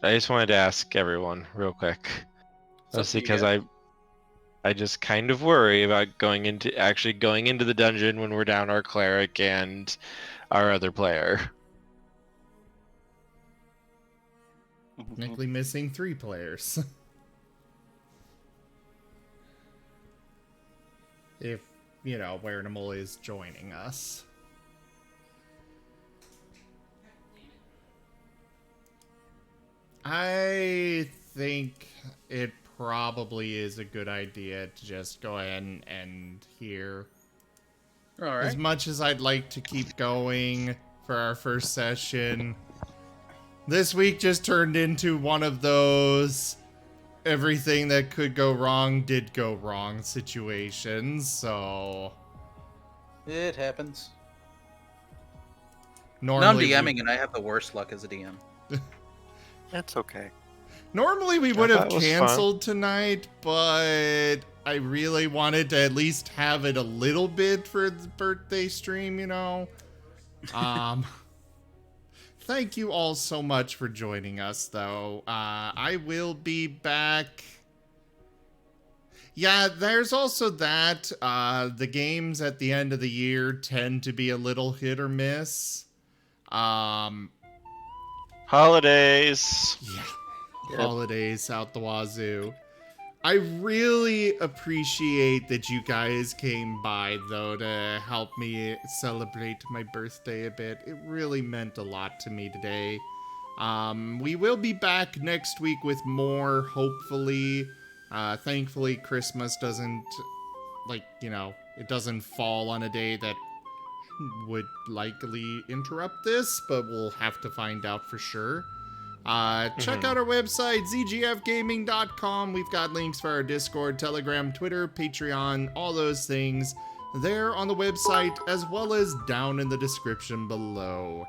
S3: I just wanted to ask everyone real quick.
S2: It's up
S3: That's
S2: to you
S3: because
S2: guys.
S3: I just kind of worry about going into the dungeon when we're down our cleric and our other player.
S1: Technically missing 3 players. If, Werenimal is joining us. I think it probably is a good idea to just go ahead and end here.
S2: All
S1: As
S2: right.
S1: much as I'd like to keep going for our first session, this week just turned into one of those everything that could go wrong did go wrong situations, so
S2: It happens.
S1: normally
S2: Now I'm
S1: we-
S2: DMing and I have the worst luck as a DM.
S5: It's okay.
S1: Normally we would have
S3: thought it was fun.
S1: canceled tonight, but I really wanted to at least have it a little bit for the birthday stream, Thank you all so much for joining us, though. I will be back. Yeah, there's also that. The games at the end of the year tend to be a little hit or miss.
S3: Holidays.
S1: Yeah.
S5: Yep.
S1: Holidays out the wazoo. I really appreciate that you guys came by, though, to help me celebrate my birthday a bit. It really meant a lot to me today. We will be back next week with more, hopefully. Thankfully, Christmas doesn't, it doesn't fall on a day that would likely interrupt this, but we'll have to find out for sure. Check out our website, zgfgaming.com. We've got links for our Discord, Telegram, Twitter, Patreon, all those things there on the website, as well as down in the description below.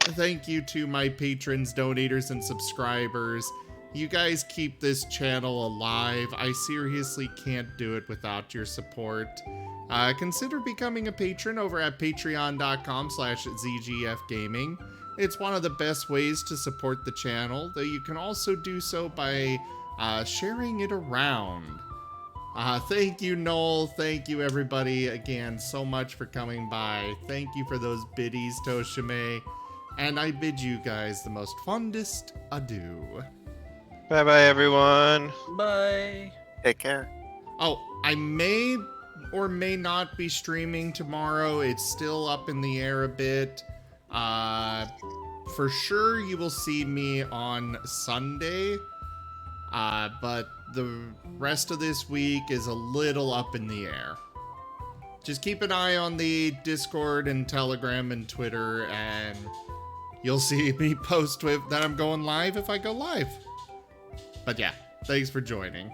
S1: Thank you to my patrons, donators, and subscribers. You guys keep this channel alive. I seriously can't do it without your support. Consider becoming a patron over at patreon.com/zgfgaming. It's one of the best ways to support the channel, though you can also do so by sharing it around. Thank you, Noel. Thank you, everybody, again, so much for coming by. Thank you for those biddies, Toshime. And I bid you guys the most fondest adieu.
S3: Bye-bye, everyone.
S2: Bye.
S5: Take care.
S1: Oh, I may or may not be streaming tomorrow. It's still up in the air a bit. For sure you will see me on Sunday. But the rest of this week is a little up in the air. Just keep an eye on the Discord and Telegram and Twitter, and you'll see me post with that I'm going live if I go live. But yeah, thanks for joining.